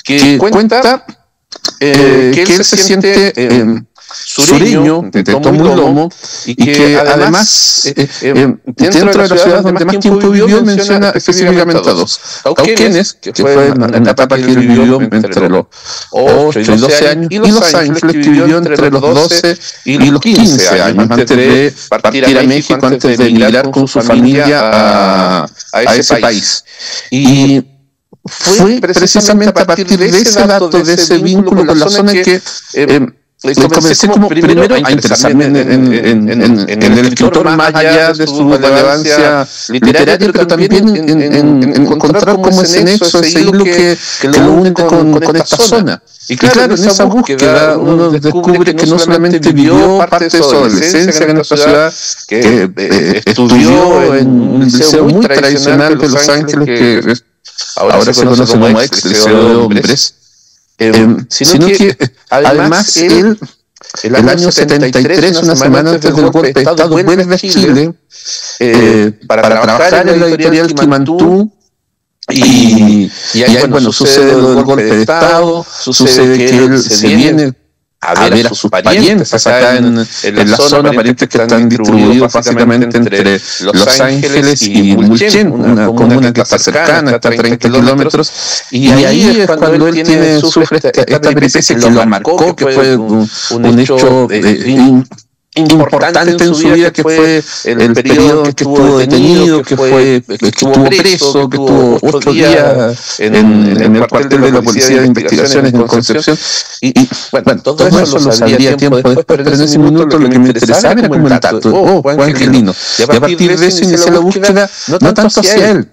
que cuenta que él se siente sureño, de tomo y lomo, y que además dentro de la ciudad donde más tiempo vivió menciona específicamente a dos: Cauquenes, que fue en la etapa que él vivió entre los 8 y 12 años, y Los Ángeles, que vivió entre los 12 y los 15 años, antes de partir a México, antes de emigrar con su familia a ese país. Y fue precisamente a partir de ese dato, de ese vínculo con la zona, que comencé como primero a interesarme en el escritor, más allá de su relevancia literaria, pero también en encontrar como ese nexo, ese hilo que lo une con esta zona. Y claro, en esa búsqueda uno descubre que no solamente vivió parte de su adolescencia en esta ciudad, que estudió en un liceo muy tradicional de Los Ángeles, que ahora se conoce como ex liceo de hombres, sino que además él, el año 73, una semana antes del golpe de Estado, vuelve a Chile para trabajar en la editorial Quimantú, y ahí, bueno, sucede lo del golpe de Estado, sucede que él se viene a ver a sus parientes acá en la zona, parientes que están distribuidos básicamente entre Los Ángeles y Mulchen, una comuna que está cercana, está a 30 kilómetros, y ahí es cuando él sufre esta peripecia que lo marcó, que fue un hecho importante en su vida, que fue el periodo en que estuvo detenido, que estuvo preso, que estuvo 8 días en el cuartel de la Policía de Investigaciones en Concepción, y bueno, todo eso lo sabría tiempo después, pero en ese minuto lo que me interesaba era como el dato, Juan Angelino, y a partir de eso inicié la búsqueda, no tanto hacia él,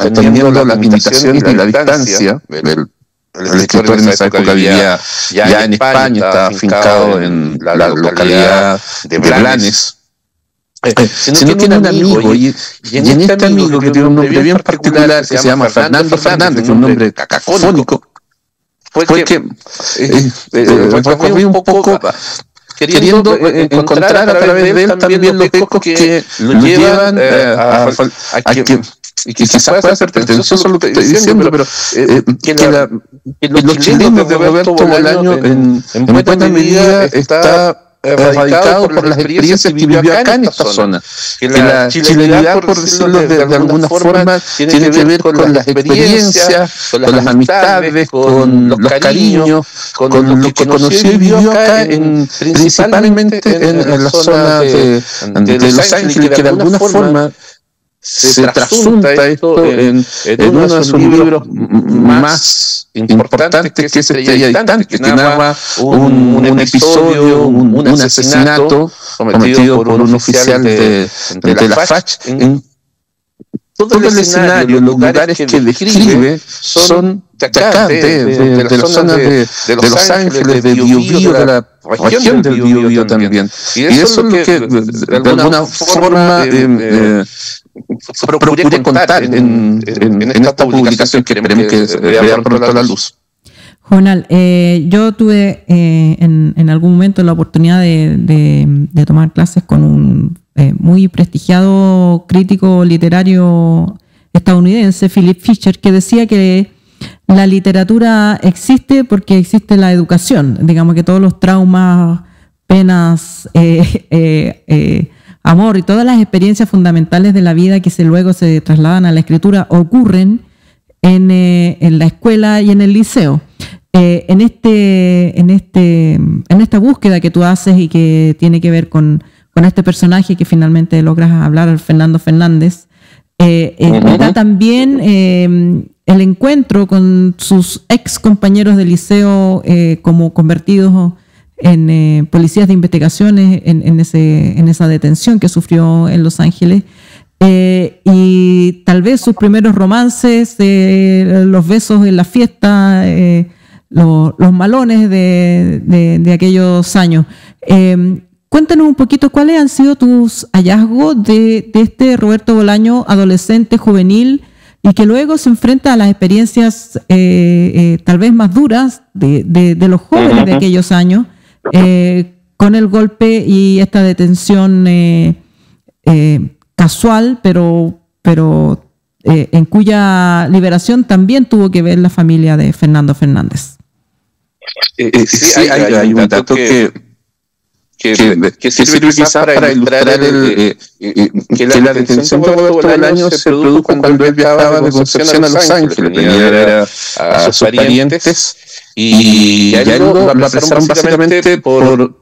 entendiendo las limitaciones y la distancia del el escritor en esa época vivía ya en España, estaba afincado en la localidad de Blanes, sino tiene un amigo, y en este amigo, que tiene un nombre bien particular, que se llama Fernando Fernández, que es un nombre cacafónico, fue que recorrí un poco queriendo encontrar a través de él también los ecos que lo llevan a que, y quizás pueda ser pretencioso lo que estoy diciendo, pero que los chilenos de Roberto Bolaño en buena medida está radicado por las experiencias que vivió acá en esta zona. Que la chilenidad, por decirlo de alguna forma, tiene que ver con las experiencias, con las amistades, con los cariños, con lo que conoció y vivió acá, principalmente en la zona de Los Ángeles, que de alguna forma se trasunta esto en uno de sus libros más importantes, que es Estrella Distante, que narra un episodio, un asesinato cometido por un oficial de la FACH. En todo el escenario, los lugares que describe son de acá, de la zona de Los Ángeles, de Biobío, de la región del Biobío también. Y eso es lo que de alguna forma procuré contar en esta publicación que esperemos que vea pronto a la luz.
Juvenal, yo tuve en algún momento la oportunidad de tomar clases con un muy prestigiado crítico literario estadounidense, Philip Fisher, que decía que la literatura existe porque existe la educación. Digamos que todos los traumas, penas, amor y todas las experiencias fundamentales de la vida que luego se trasladan a la escritura ocurren en la escuela y en el liceo. En esta búsqueda que tú haces y que tiene que ver con este personaje que finalmente logras hablar, Fernando Fernández, está también el encuentro con sus ex compañeros de liceo como convertidos en policías de investigaciones en esa detención que sufrió en Los Ángeles, y tal vez sus primeros romances, los besos en la fiesta, los malones de aquellos años. Cuéntanos un poquito cuáles han sido tus hallazgos de este Roberto Bolaño, adolescente, juvenil, y que luego se enfrenta a las experiencias tal vez más duras de los jóvenes de aquellos años, con el golpe y esta detención casual, pero en cuya liberación también tuvo que ver la familia de Fernando Fernández.
Sí, hay un dato que sirve quizás para ilustrar que la detención de Roberto Bolaño se produjo cuando él viajaba de Concepción a Los Ángeles, venía a ver a sus parientes, y a él lo apresaron básicamente por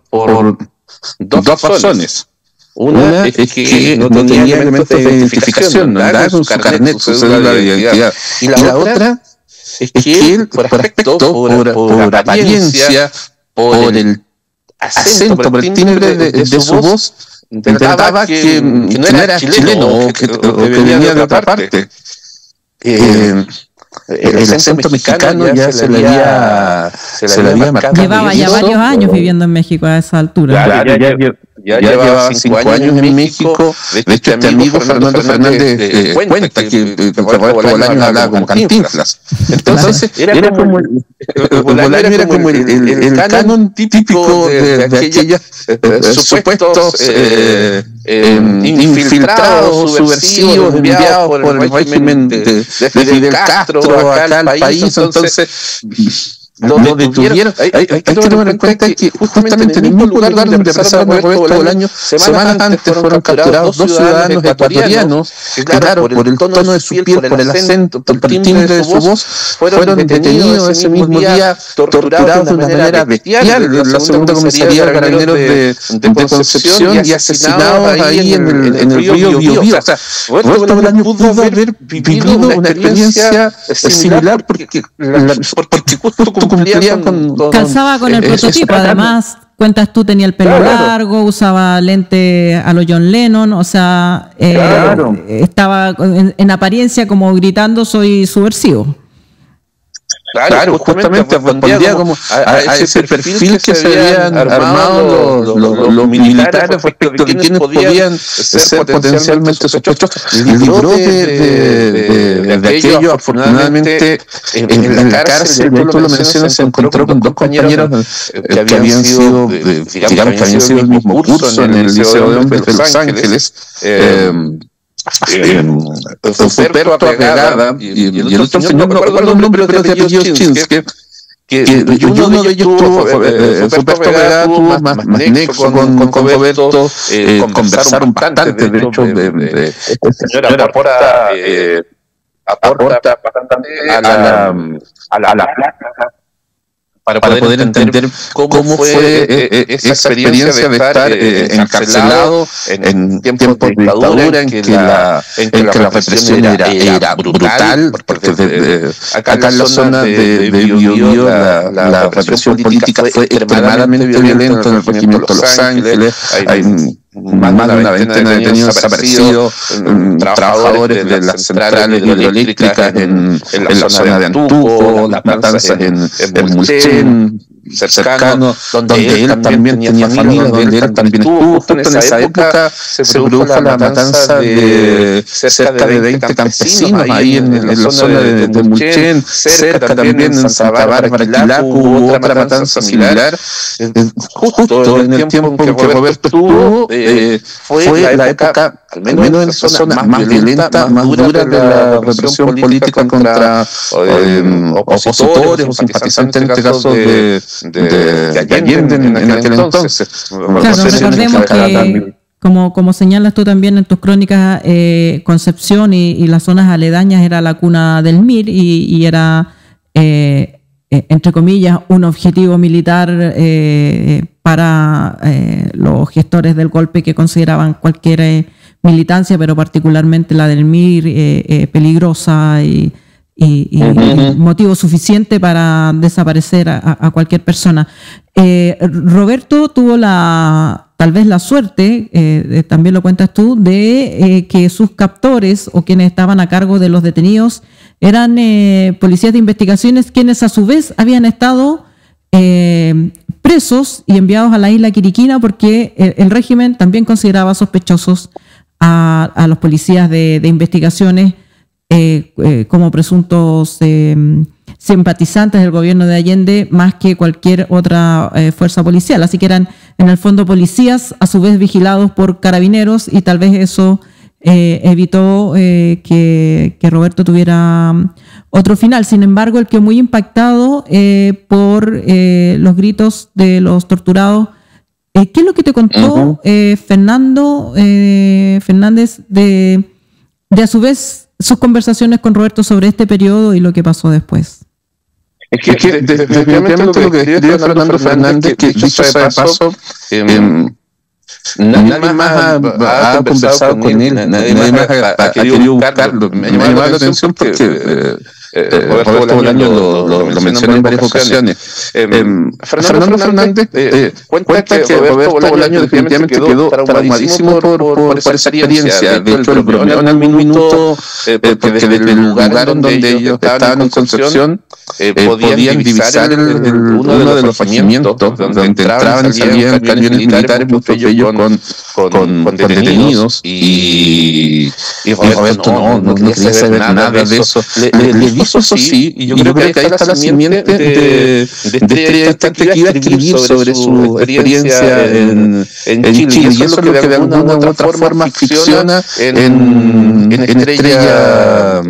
dos razones. Una es que no tenía elementos de identificación, no andaba con su carnet, su cédula de identidad. Y la otra es que él, por aspecto, por apariencia, por el acento, por el timbre de su voz, intentaba que no era chileno o que venía de otra parte. El acento mexicano ya se le había marcado.
Llevaba ya varios años viviendo en México a esa altura.
Ya llevaba 5 años en México. De hecho, este amigo Fernando Fernández cuenta que Roberto Bolaño hablaba como Cantinflas. Entonces, era como el canon típico de aquellos supuestos infiltrados, subversivos, enviados por el régimen de Fidel Castro acá al país. Entonces, lo detuvieron. Hay que tener en cuenta que justamente en el mismo lugar donde apresaron a Roberto Bolaño, semanas antes fueron capturados 2 ciudadanos ecuatorianos que, claro, por el tono de su piel, por el acento, por el timbre de su voz, fueron detenidos ese mismo día, torturados de una manera bestial en la segunda comisaría de Carabineros de Concepción y asesinados ahí en el río Biobío. O sea, Roberto Bolaño pudo haber vivido una experiencia similar porque justo cumplía
calzaba con el prototipo. Además, cuentas tú, tenía el pelo largo, usaba lente a lo John Lennon, o sea, estaba en apariencia como gritando soy subversivo.
Claro, justamente respondía como a ese perfil que se habían armado los militares respecto de quienes podían ser potencialmente sospechosos. Libró de aquello, afortunadamente, en la cárcel, ya tú lo mencionas, se encontró con 2 compañeros que habían sido, digamos, que habían sido el mismo curso en el Liceo de Hombres de Los Ángeles. Roberto Apegada y el otro señor, no recuerdo el nombre, pero de apellido Chinsky, y uno de ellos Roberto Vergara tuvo más nexo con Roberto, conversaron bastante, de hecho, este señor aporta bastante a la plaza para poder entender cómo fue esa experiencia de estar encarcelado en tiempos de dictadura en que la represión era brutal, porque acá en la zona de Biobío la represión política fue extremadamente violenta en el regimiento de Los Ángeles. Hay más de una veintena de detenidos desaparecidos, trabajadores de las centrales hidroeléctricas en la zona de Antuco, las matanzas en Mulchen, cercano, donde él también tenía familia, donde él también estuvo. Justo en esa época se produjo la matanza de cerca de 20 campesinos ahí en la zona de Mulchen, cerca también en Santa Bárbara, Quilaco, hubo otra matanza similar. Justo en el tiempo en que Roberto estuvo, fue la época, al menos en esa zona, más violenta, más dura de la represión política contra opositores o simpatizantes, en este caso de Allende en aquel entonces.
Claro, recordemos que, como señalas tú también en tus crónicas, Concepción y las zonas aledañas era la cuna del MIR y era, entre comillas, un objetivo militar para los gestores del golpe, que consideraban cualquier militancia, pero particularmente la del MIR, peligrosa y motivo suficiente para desaparecer a cualquier persona. Roberto tuvo tal vez la suerte, también lo cuentas tú, de que sus captores o quienes estaban a cargo de los detenidos eran policías de investigaciones, quienes a su vez habían estado presos y enviados a la isla Quiriquina, porque el régimen también consideraba sospechosos a los policías de investigaciones como presuntos simpatizantes del gobierno de Allende, más que cualquier otra fuerza policial. Así que eran en el fondo policías a su vez vigilados por carabineros, y tal vez eso evitó que Roberto tuviera otro final. Sin embargo, el que muy impactado por los gritos de los torturados. ¿Qué es lo que te contó Fernando Fernández de a su vez sus conversaciones con Roberto sobre este periodo y lo que pasó después?
Es que definitivamente lo que describe Fernando Fernández, que dicho sea de paso, nadie más ha conversado con él, nadie más ha querido buscarlo. Me ha llamado la atención porque Roberto Bolaño lo menciona en varias ocasiones. Fernando Fernández cuenta que Roberto Bolaño definitivamente quedó traumadísimo por esa experiencia. De hecho, lo bromeó en algún minuto, porque desde el lugar donde ellos estaban en Concepción podían divisar uno de los regimientos donde entraban y salían camiones militares, muchos de ellos con detenidos, y Roberto no quería saber nada de eso. Le dijo eso sí, y yo creo que ahí está la simiente de esta actividad que iba a escribir sobre su experiencia en Chile, y eso es lo que de alguna u otra forma ficciona en Estrella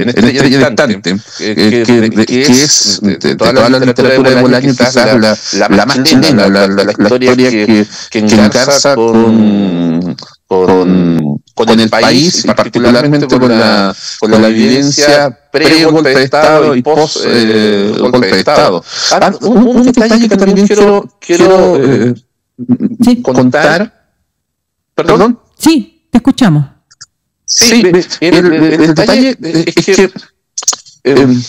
Distante, que es de toda la literatura de Bolaño quizás la más chilena, la historia que engarza con el país, y particularmente con la vivencia pre-golpe de Estado y post-golpe de Estado. Un detalle que también quiero contar. ¿Perdón?
Sí, te escuchamos.
Sí, el detalle es que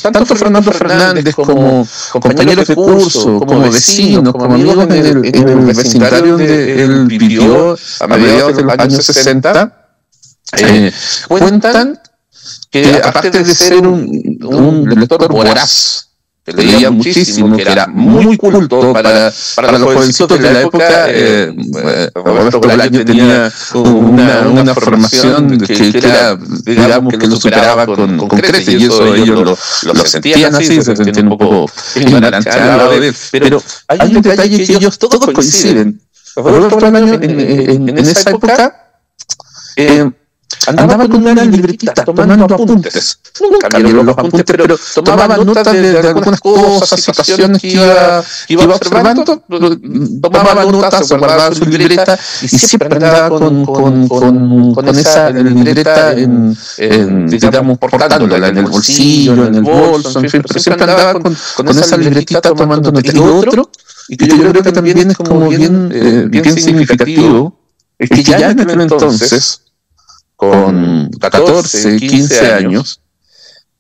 tanto Fernando Fernández como compañeros de curso, como vecinos, como amigos en el vecindario donde él vivió a mediados de los años 60, cuentan que aparte de ser un lector voraz, que leía muchísimo, que era muy culto para los jovencitos de la época, Roberto Bolaño tenía una formación que era, digamos, que lo superaba con creces, y eso ellos lo sentían así, se sentían un poco ignorantes al lado de él. Pero hay un detalle que ellos todos coinciden. Roberto Bolaño en esa época andaba con una libretita tomando apuntes. Nunca vieron los apuntes, pero tomaba notas de algunas cosas, situaciones que iba observando, tomaba notas, se guardaba su libreta y siempre andaba con esa libreta digamos, portándola en el bolsillo, en el bolso, en fin, pero siempre andaba con esa libretita tomando notas. Y lo otro, y que yo creo que también es como bien significativo, es que ya en aquel entonces, con 14, 15 años,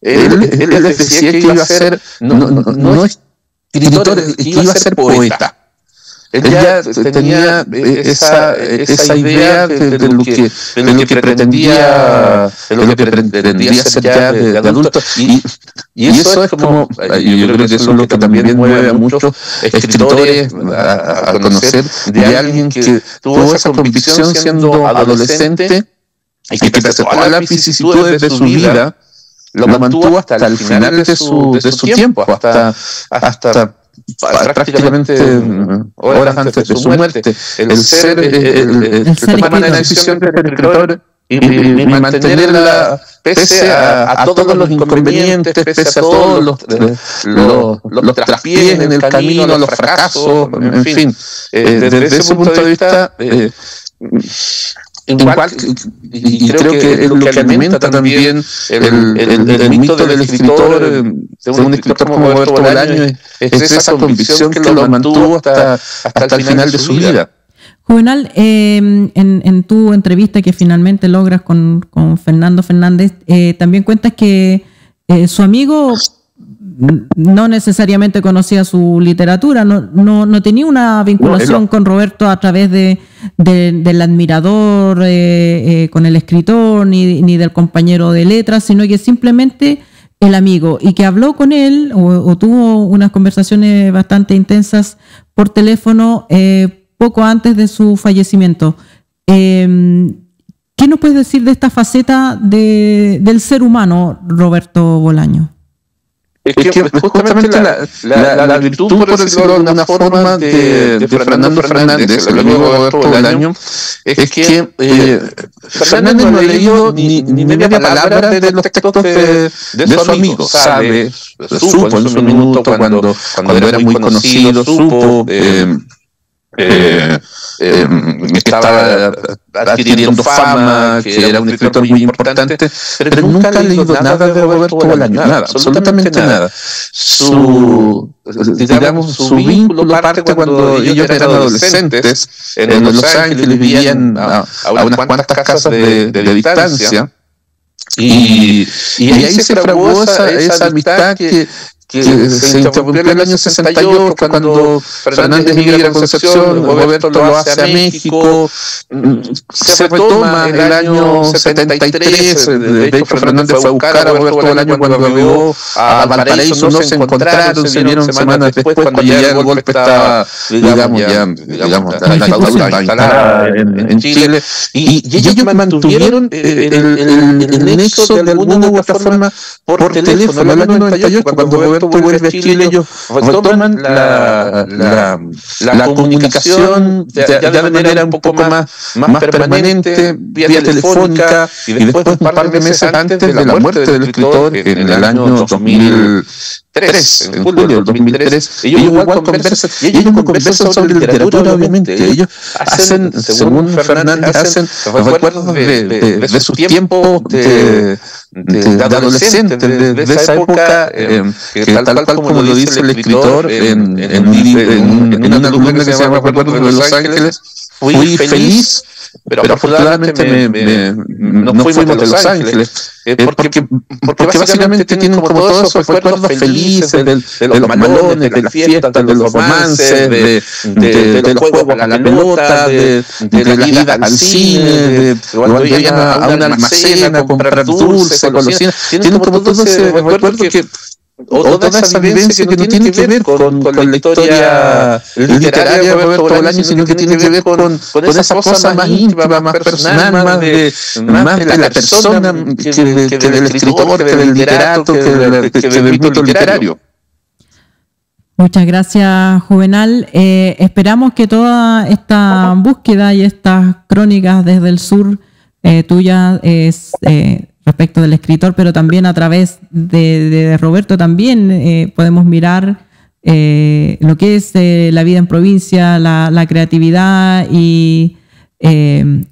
él les decía que iba a ser, no escritor, que iba a ser poeta. Él ya tenía esa idea de lo que pretendía ser ya de adulto, y eso es como, yo creo que eso es lo que también mueve a muchos escritores a conocer de alguien que tuvo esa convicción siendo adolescente y que pese a todas las vicisitudes de su vida lo mantuvo hasta el final de su tiempo, hasta prácticamente horas antes de su muerte. El tomar la decisión de ser escritor y mantenerla pese a todos los inconvenientes, pese a todos los traspiés en el camino, los fracasos, en fin. Desde ese punto de vista, igual, y creo que es lo que alimenta también el mito del escritor, de un escritor como Roberto Bolaño, es esa convicción que lo mantuvo hasta el final de su vida.
Juvenal, en tu entrevista que finalmente logras con Fernando Fernández, también cuentas que su amigo no necesariamente conocía su literatura, no tenía una vinculación con Roberto a través del admirador, con el escritor, ni del compañero de letras, sino que simplemente el amigo, y que habló con él o tuvo unas conversaciones bastante intensas por teléfono poco antes de su fallecimiento. ¿Qué nos puedes decir de esta faceta del ser humano, Roberto Bolaño?
Es que justamente la virtud, por decirlo de alguna forma, de Fernando Fernández, el amigo de Roberto Bolaño, es que Fernández no ha leído ni media palabra de los textos de su amigo. Supo en su minuto cuando era muy conocido, supo que estaba adquiriendo fama, que era un escritor muy importante, pero nunca ha leído nada de Roberto Bolaño, nada, absolutamente nada. Su vínculo parte cuando ellos eran adolescentes, en Los Ángeles, vivían a unas cuantas casas de distancia, y ahí se fraguó esa amistad que se interrumpió en el año 68 cuando Fernández migra a Concepción, Roberto lo hace a México, se retoma en el año 73, de hecho Fernández fue a buscar a Roberto Bolaño cuando llegó a Valparaíso, no se encontraron, se vieron semanas después cuando ya el golpe estaba, digamos, la dictadura instalada en Chile, y ellos mantuvieron el nexo de alguna u otra forma por teléfono. En el año 98, cuando Roberto vuelve a Chile, ellos retoman la comunicación ya de manera un poco más permanente, vía telefónica, y después, un par de meses antes de la muerte del escritor, en el año 2003, en julio del 2003, ellos igual conversan sobre literatura, obviamente. Ellos hacen, según Fernández, hacen recuerdos de su tiempo de adolescente, de esa época, que tal cual como lo dice el escritor en una columna que se llama Recuerdos de Los Ángeles, fui feliz, pero afortunadamente no fuimos de Los Ángeles, porque básicamente tienen como todos esos recuerdos felices de los malones, de las fiestas, de los romances, de los juegos a la pelota, de la ida al cine, de cuando iban a una almacén a comprar dulces, golosinas. Tienen como todo ese recuerdo que, o toda esa vivencia que no tiene que ver con la historia literaria de Roberto Bolaño, sino que tiene que ver con esa cosa más íntima, más personal, más de la persona que del escritor, que del literato, que del mito literario.
Muchas gracias, Juvenal. Esperamos que toda esta búsqueda y estas crónicas desde el sur tuya es respecto del escritor, pero también a través de Roberto también podemos mirar lo que es la vida en provincia, la creatividad y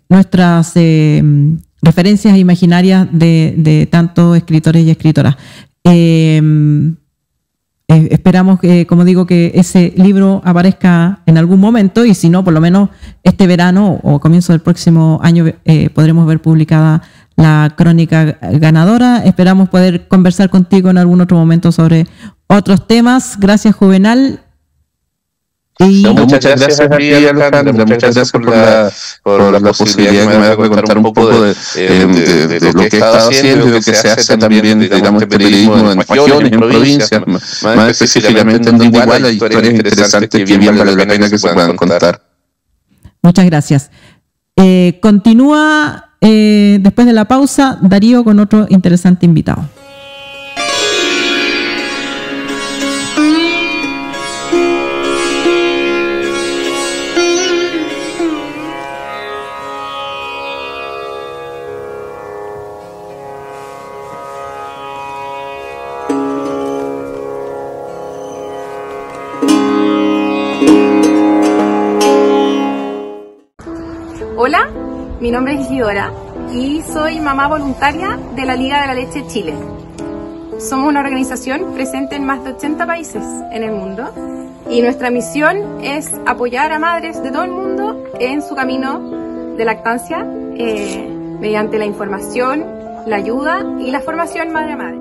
nuestras referencias imaginarias de tantos escritores y escritoras. Esperamos que, como digo, que ese libro aparezca en algún momento, y si no, por lo menos este verano o comienzo del próximo año podremos ver publicada la crónica ganadora. Esperamos poder conversar contigo en algún otro momento sobre otros temas. Gracias, Juvenal. Y
muchas gracias a ti, Alejandra. Muchas gracias por la posibilidad que me da de contar un poco de lo que he estado haciendo y lo que se hace también, digamos, periodismo en regiones, en provincias, más específicamente en donde igual hay historias interesantes que bien vale la pena que se puedan contar.
Muchas gracias. Continúa después de la pausa Darío con otro interesante invitado.
Hola, mi nombre es Isidora y soy mamá voluntaria de la Liga de la Leche Chile. Somos una organización presente en más de 80 países en el mundo y nuestra misión es apoyar a madres de todo el mundo en su camino de lactancia mediante la información, la ayuda y la formación madre a madre.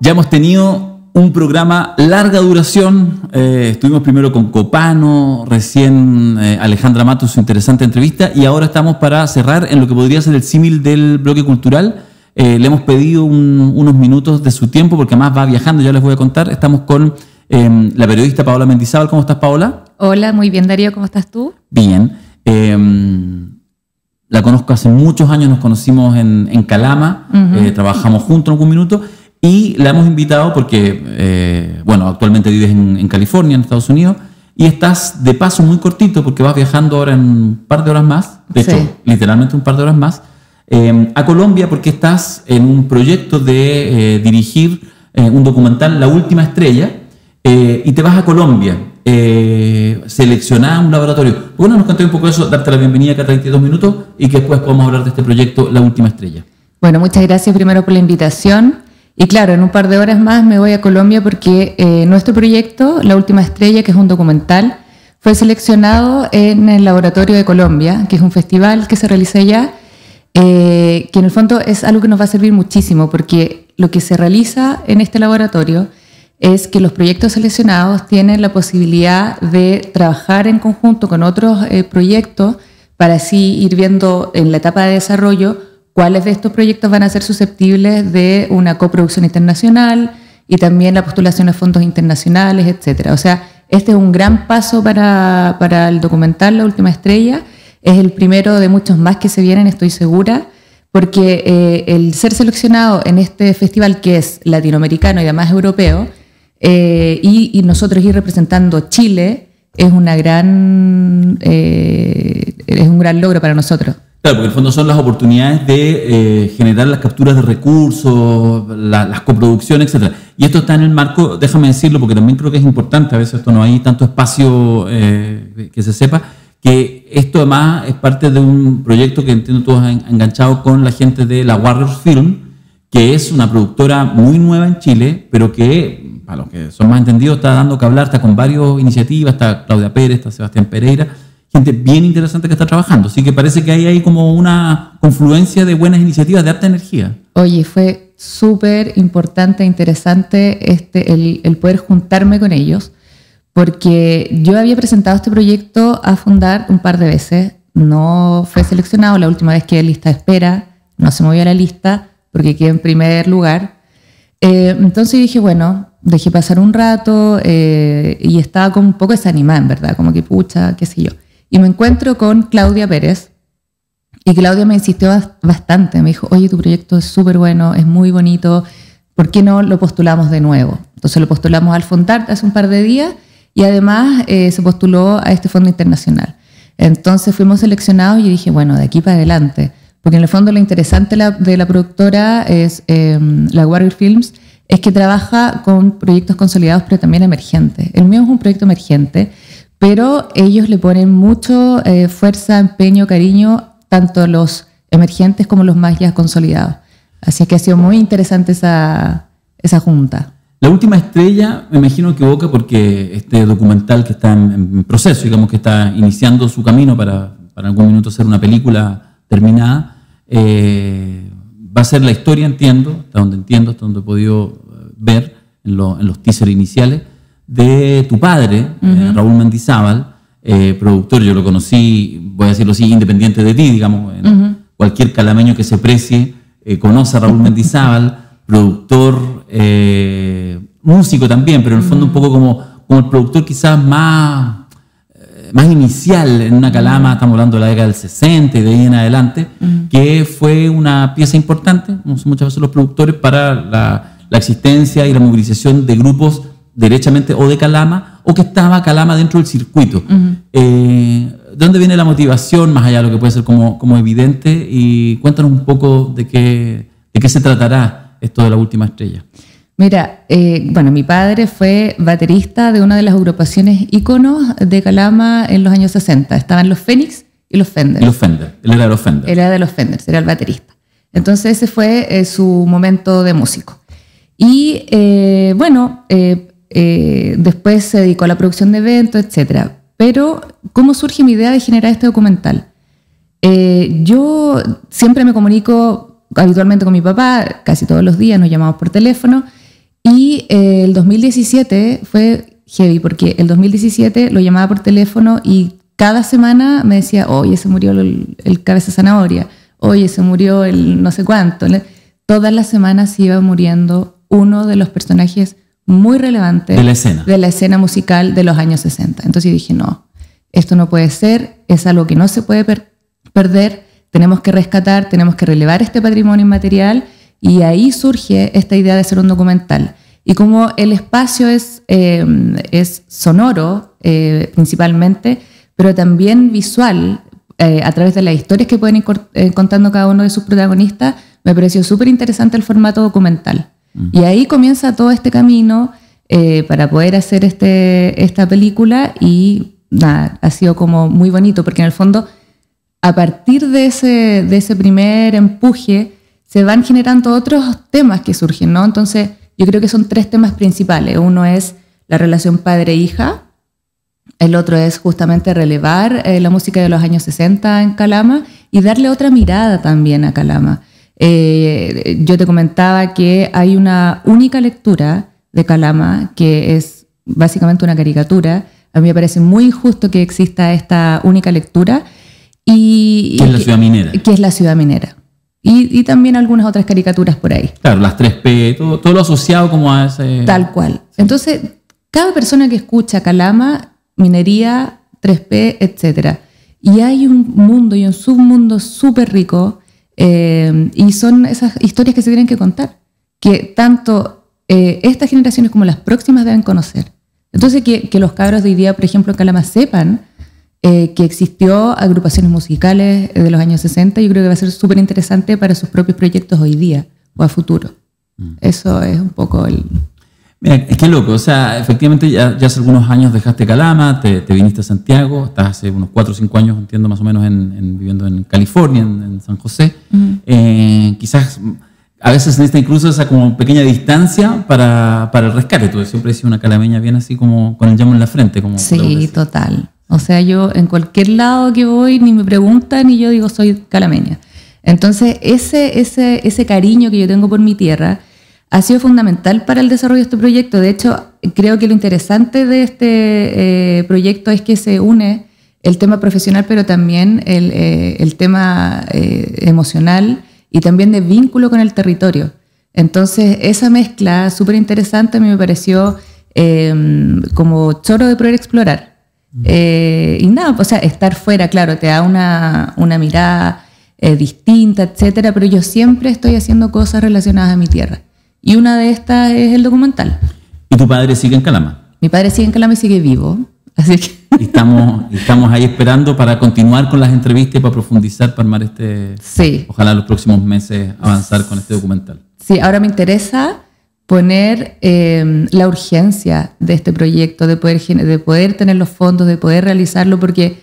Ya hemos tenido un programa larga duración. Estuvimos primero con Copano, recién Alejandra Matos, su interesante entrevista, y ahora estamos para cerrar en lo que podría ser el símil del bloque cultural. Le hemos pedido unos minutos de su tiempo porque además va viajando, ya les voy a contar. Estamos con la periodista Paola Mendizábal. ¿Cómo estás, Paola?
Hola, muy bien, Darío. ¿Cómo estás tú?
Bien. La conozco hace muchos años, nos conocimos en Calama, trabajamos juntos en algún minuto. Y la hemos invitado porque, actualmente vives en California, en Estados Unidos, y estás de paso muy cortito porque vas viajando ahora en un par de horas más, de hecho, literalmente un par de horas más, a Colombia porque estás en un proyecto de dirigir un documental, La Última Estrella, y te vas a Colombia, seleccionada en un laboratorio. Bueno, nos conté un poco de eso, darte la bienvenida acá a 32 minutos y que después podamos hablar de este proyecto, La Última Estrella.
Bueno, muchas gracias primero por la invitación. Y claro, en un par de horas más me voy a Colombia porque nuestro proyecto, La Última Estrella, que es un documental, fue seleccionado en el Laboratorio de Colombia, que es un festival que se realiza allá, que en el fondo es algo que nos va a servir muchísimo, porque lo que se realiza en este laboratorio es que los proyectos seleccionados tienen la posibilidad de trabajar en conjunto con otros proyectos para así ir viendo en la etapa de desarrollo cuáles de estos proyectos van a ser susceptibles de una coproducción internacional y también la postulación a fondos internacionales, etc. O sea, este es un gran paso para el documental La Última Estrella. Es el primero de muchos más que se vienen, estoy segura, porque el ser seleccionado en este festival que es latinoamericano y además europeo, y nosotros ir representando Chile, es un gran logro para nosotros.
Claro, porque en el fondo son las oportunidades de generar las capturas de recursos, las coproducciones, etc. Y esto está en el marco, déjame decirlo, porque también creo que es importante, a veces esto no hay tanto espacio que se sepa, que esto además es parte de un proyecto que entiendo todos han enganchado con la gente de la Warriors Film, que es una productora muy nueva en Chile, pero que, para los que son más entendidos, está dando que hablar, está con varias iniciativas, está Claudia Pérez, está Sebastián Pereira, gente bien interesante que está trabajando. Así que parece que hay como una confluencia de buenas iniciativas de alta energía.
Oye, fue súper importante e interesante el poder juntarme con ellos, porque yo había presentado este proyecto a Fundar un par de veces, no fue seleccionado, la última vez quedé en lista de espera, no se movió la lista porque quedé en primer lugar. Entonces dije, bueno, dejé pasar un rato y estaba como un poco desanimada, en verdad, como que pucha, qué sé yo. Y me encuentro con Claudia Pérez, y Claudia me insistió bastante, me dijo, oye, tu proyecto es súper bueno, es muy bonito, ¿por qué no lo postulamos de nuevo? Entonces lo postulamos al Fondart hace un par de días, y además se postuló a este fondo internacional. Entonces fuimos seleccionados y dije, bueno, de aquí para adelante, porque en el fondo lo interesante de la productora es la Warrior Films, es que trabaja con proyectos consolidados pero también emergentes. El mío es un proyecto emergente, pero ellos le ponen mucho fuerza, empeño, cariño, tanto los emergentes como los más ya consolidados. Así que ha sido muy interesante esa junta.
La última estrella, me imagino que evoca porque este documental que está en proceso, digamos que está iniciando su camino para en algún minuto ser una película terminada, va a ser la historia, entiendo, hasta donde he podido ver en los teasers iniciales, de tu padre, Raúl Mendizábal, productor. Yo lo conocí, voy a decirlo así, independiente de ti, digamos. Cualquier calameño que se precie conoce a Raúl Mendizábal, productor, músico también, pero en el fondo un poco como el productor quizás más inicial en una Calama. Estamos hablando de la década del 60 y de ahí en adelante, que fue una pieza importante, como son muchas veces los productores, para la existencia y la movilización de grupos derechamente o de Calama, o que estaba Calama dentro del circuito. ¿De dónde viene la motivación, más allá de lo que puede ser como evidente? Y cuéntanos un poco de qué se tratará esto de La Última Estrella.
Mira, bueno, mi padre fue baterista de una de las agrupaciones íconos de Calama en los años 60. Estaban los Fénix y los Fender.
Y los Fender. Él era de los Fender.
Él era de los Fender, era el baterista. Entonces ese fue su momento de músico. Y después se dedicó a la producción de eventos, etc. Pero, ¿cómo surge mi idea de generar este documental? Yo siempre me comunico habitualmente con mi papá, casi todos los días nos llamamos por teléfono, y el 2017 fue heavy, porque el 2017 lo llamaba por teléfono y cada semana me decía, oye, se murió el cabeza zanahoria, oye, se murió el no sé cuánto. Todas las semanas se iba muriendo uno de los personajes muy relevantes de la escena musical de los años 60. Entonces yo dije, no, esto no puede ser, es algo que no se puede perder, tenemos que rescatar, tenemos que relevar este patrimonio inmaterial, y ahí surge esta idea de hacer un documental. Y como el espacio es sonoro principalmente, pero también visual, a través de las historias que pueden ir contando cada uno de sus protagonistas, me pareció súper interesante el formato documental. Y ahí comienza todo este camino para poder hacer esta película, y nada, ha sido como muy bonito, porque en el fondo, a partir de ese primer empuje, se van generando otros temas que surgen, ¿no? Entonces, yo creo que son 3 temas principales. Uno es la relación padre-hija, el otro es justamente relevar la música de los años 60 en Calama y darle otra mirada también a Calama. Yo te comentaba que hay una única lectura de Calama que es básicamente una caricatura. A mí me parece muy injusto que exista esta única lectura. ¿Qué
es la ciudad minera?
Que es la ciudad minera. Y también algunas otras caricaturas por ahí.
Claro, las 3P, todo lo asociado como a ese...
Tal cual. Entonces, cada persona que escucha Calama, minería, 3P, etc. Y hay un mundo y un submundo súper rico, y son esas historias que se tienen que contar, que tanto estas generaciones como las próximas deben conocer. Entonces, que los cabros de hoy día, por ejemplo, en Calama sepan que existió agrupaciones musicales de los años 60, yo creo que va a ser súper interesante para sus propios proyectos hoy día o a futuro. Eso es un poco el...
Mira, es que loco, o sea, efectivamente ya hace algunos años dejaste Calama, te viniste a Santiago, estás hace unos 4 o 5 años, entiendo, más o menos viviendo en California, en San José. Quizás a veces necesita incluso esa como pequeña distancia para el rescate. Tú siempre has sido una calameña bien así como con el llamo en la frente. Como
sí, total. O sea, yo en cualquier lado que voy ni me preguntan y yo digo soy calameña. Entonces ese cariño que yo tengo por mi tierra ha sido fundamental para el desarrollo de este proyecto. De hecho, creo que lo interesante de este proyecto es que se une el tema profesional, pero también el tema emocional y también de vínculo con el territorio. Entonces, esa mezcla súper interesante a mí me pareció como choro de poder explorar. Y nada, o sea, estar fuera, claro, te da una mirada distinta, etcétera, pero yo siempre estoy haciendo cosas relacionadas a mi tierra. Y una de estas es el documental.
¿Y tu padre sigue en Calama?
Mi padre sigue en Calama y sigue vivo, así que...
Y estamos ahí esperando para continuar con las entrevistas y para profundizar, para armar
sí.
Ojalá en los próximos meses avanzar con este documental.
Sí, ahora me interesa poner la urgencia de este proyecto, de poder tener los fondos, de poder realizarlo, porque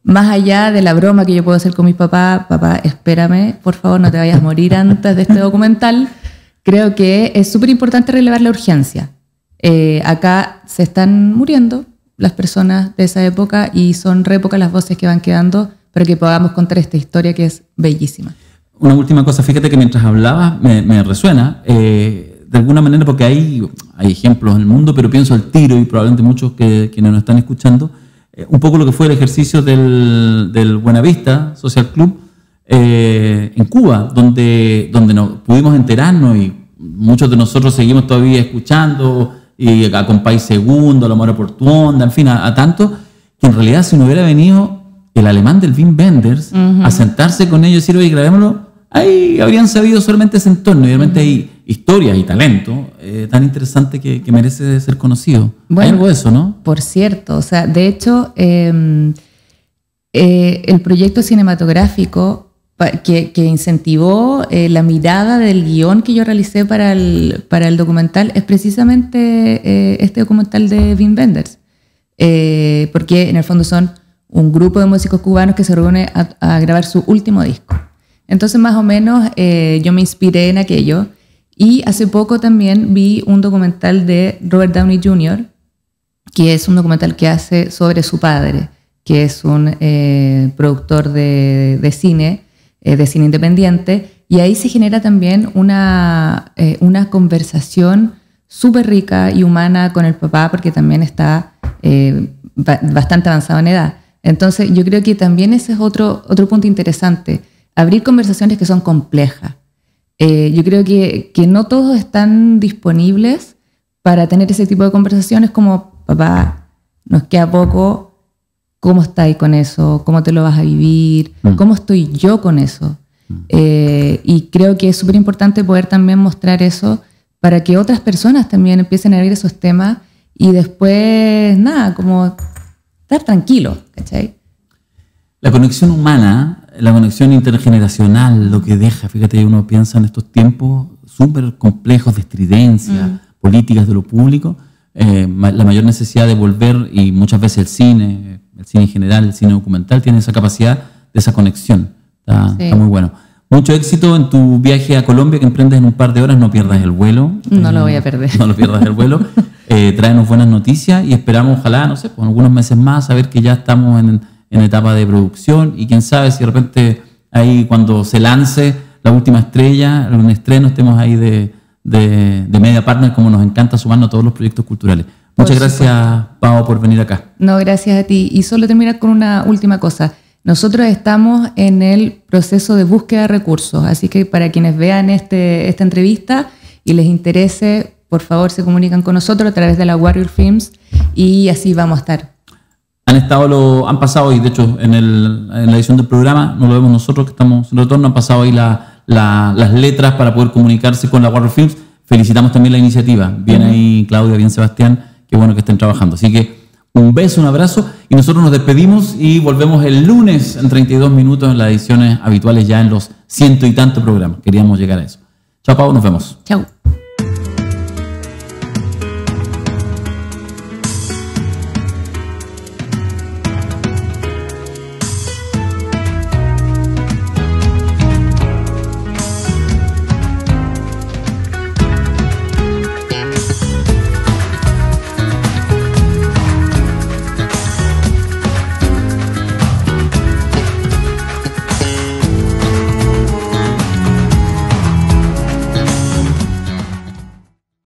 más allá de la broma que yo puedo hacer con mis papás, papá, espérame, por favor, no te vayas a morir antes de este documental, creo que es súper importante relevar la urgencia. Acá se están muriendo las personas de esa época y son re pocas las voces que van quedando para que podamos contar esta historia que es bellísima.
Una última cosa, fíjate que mientras hablabas me resuena, de alguna manera, porque hay ejemplos en el mundo, pero pienso al tiro, y probablemente muchos quienes nos están escuchando, un poco lo que fue el ejercicio del Buenavista Social Club en Cuba, donde pudimos enterarnos, y muchos de nosotros seguimos todavía escuchando, y a Compay Segundo, a la Mora por tu Onda, en fin, a tanto, que en realidad si no hubiera venido el alemán del Wim Wenders a sentarse con ellos y decir, oye, grabémoslo, ahí habrían sabido solamente ese entorno, y realmente hay historias y talento tan interesante que merece ser conocido. Bueno, hay algo de eso, ¿no?
Por cierto, o sea, de hecho, el proyecto cinematográfico que incentivó la mirada del guión que yo realicé para el documental es precisamente este documental de Wim Wenders, porque en el fondo son un grupo de músicos cubanos que se reúne a grabar su último disco. Entonces, más o menos, yo me inspiré en aquello, y hace poco también vi un documental de Robert Downey Jr., que es un documental que hace sobre su padre, que es un productor de cine independiente, y ahí se genera también una conversación súper rica y humana con el papá, porque también está bastante avanzado en edad. Entonces yo creo que también ese es otro punto interesante, abrir conversaciones que son complejas. Yo creo que no todos están disponibles para tener ese tipo de conversaciones como, papá, nos queda poco. ¿Cómo estáis con eso? ¿Cómo te lo vas a vivir? ¿Cómo estoy yo con eso? Y creo que es súper importante poder también mostrar eso para que otras personas también empiecen a ver esos temas y después, nada, como estar tranquilo, ¿cachai?
La conexión humana, la conexión intergeneracional, lo que deja, fíjate, uno piensa en estos tiempos súper complejos de estridencia, políticas de lo público, la mayor necesidad de volver, y muchas veces el cine en general, el cine documental, tiene esa capacidad de esa conexión. Está muy bueno. Mucho éxito en tu viaje a Colombia, que emprendes en un par de horas. No pierdas el vuelo.
No lo voy a perder.
No lo pierdas el vuelo. Tráenos buenas noticias y esperamos, ojalá, no sé, pues algunos meses más, a ver que ya estamos en etapa de producción, y quién sabe si de repente ahí cuando se lance La Última Estrella, en un estreno, estemos ahí de media partner, como nos encanta sumarnos a todos los proyectos culturales. Muchas gracias, Pao, por venir acá.
No, gracias a ti. Y solo terminar con una última cosa. Nosotros estamos en el proceso de búsqueda de recursos, así que para quienes vean esta entrevista y les interese, por favor se comunican con nosotros a través de la Warrior Films, y así vamos a estar.
Han pasado hoy, de hecho, en la edición del programa, no lo vemos nosotros, que estamos en retorno, han pasado ahí las letras para poder comunicarse con la Warrior Films. Felicitamos también la iniciativa. Bien ahí, Claudia, bien Sebastián, qué bueno que estén trabajando. Así que un beso, un abrazo, y nosotros nos despedimos y volvemos el lunes en 32 minutos en las ediciones habituales, ya en los 100 y tantos programas. Queríamos llegar a eso. Chao, Pau, nos vemos.
Chao.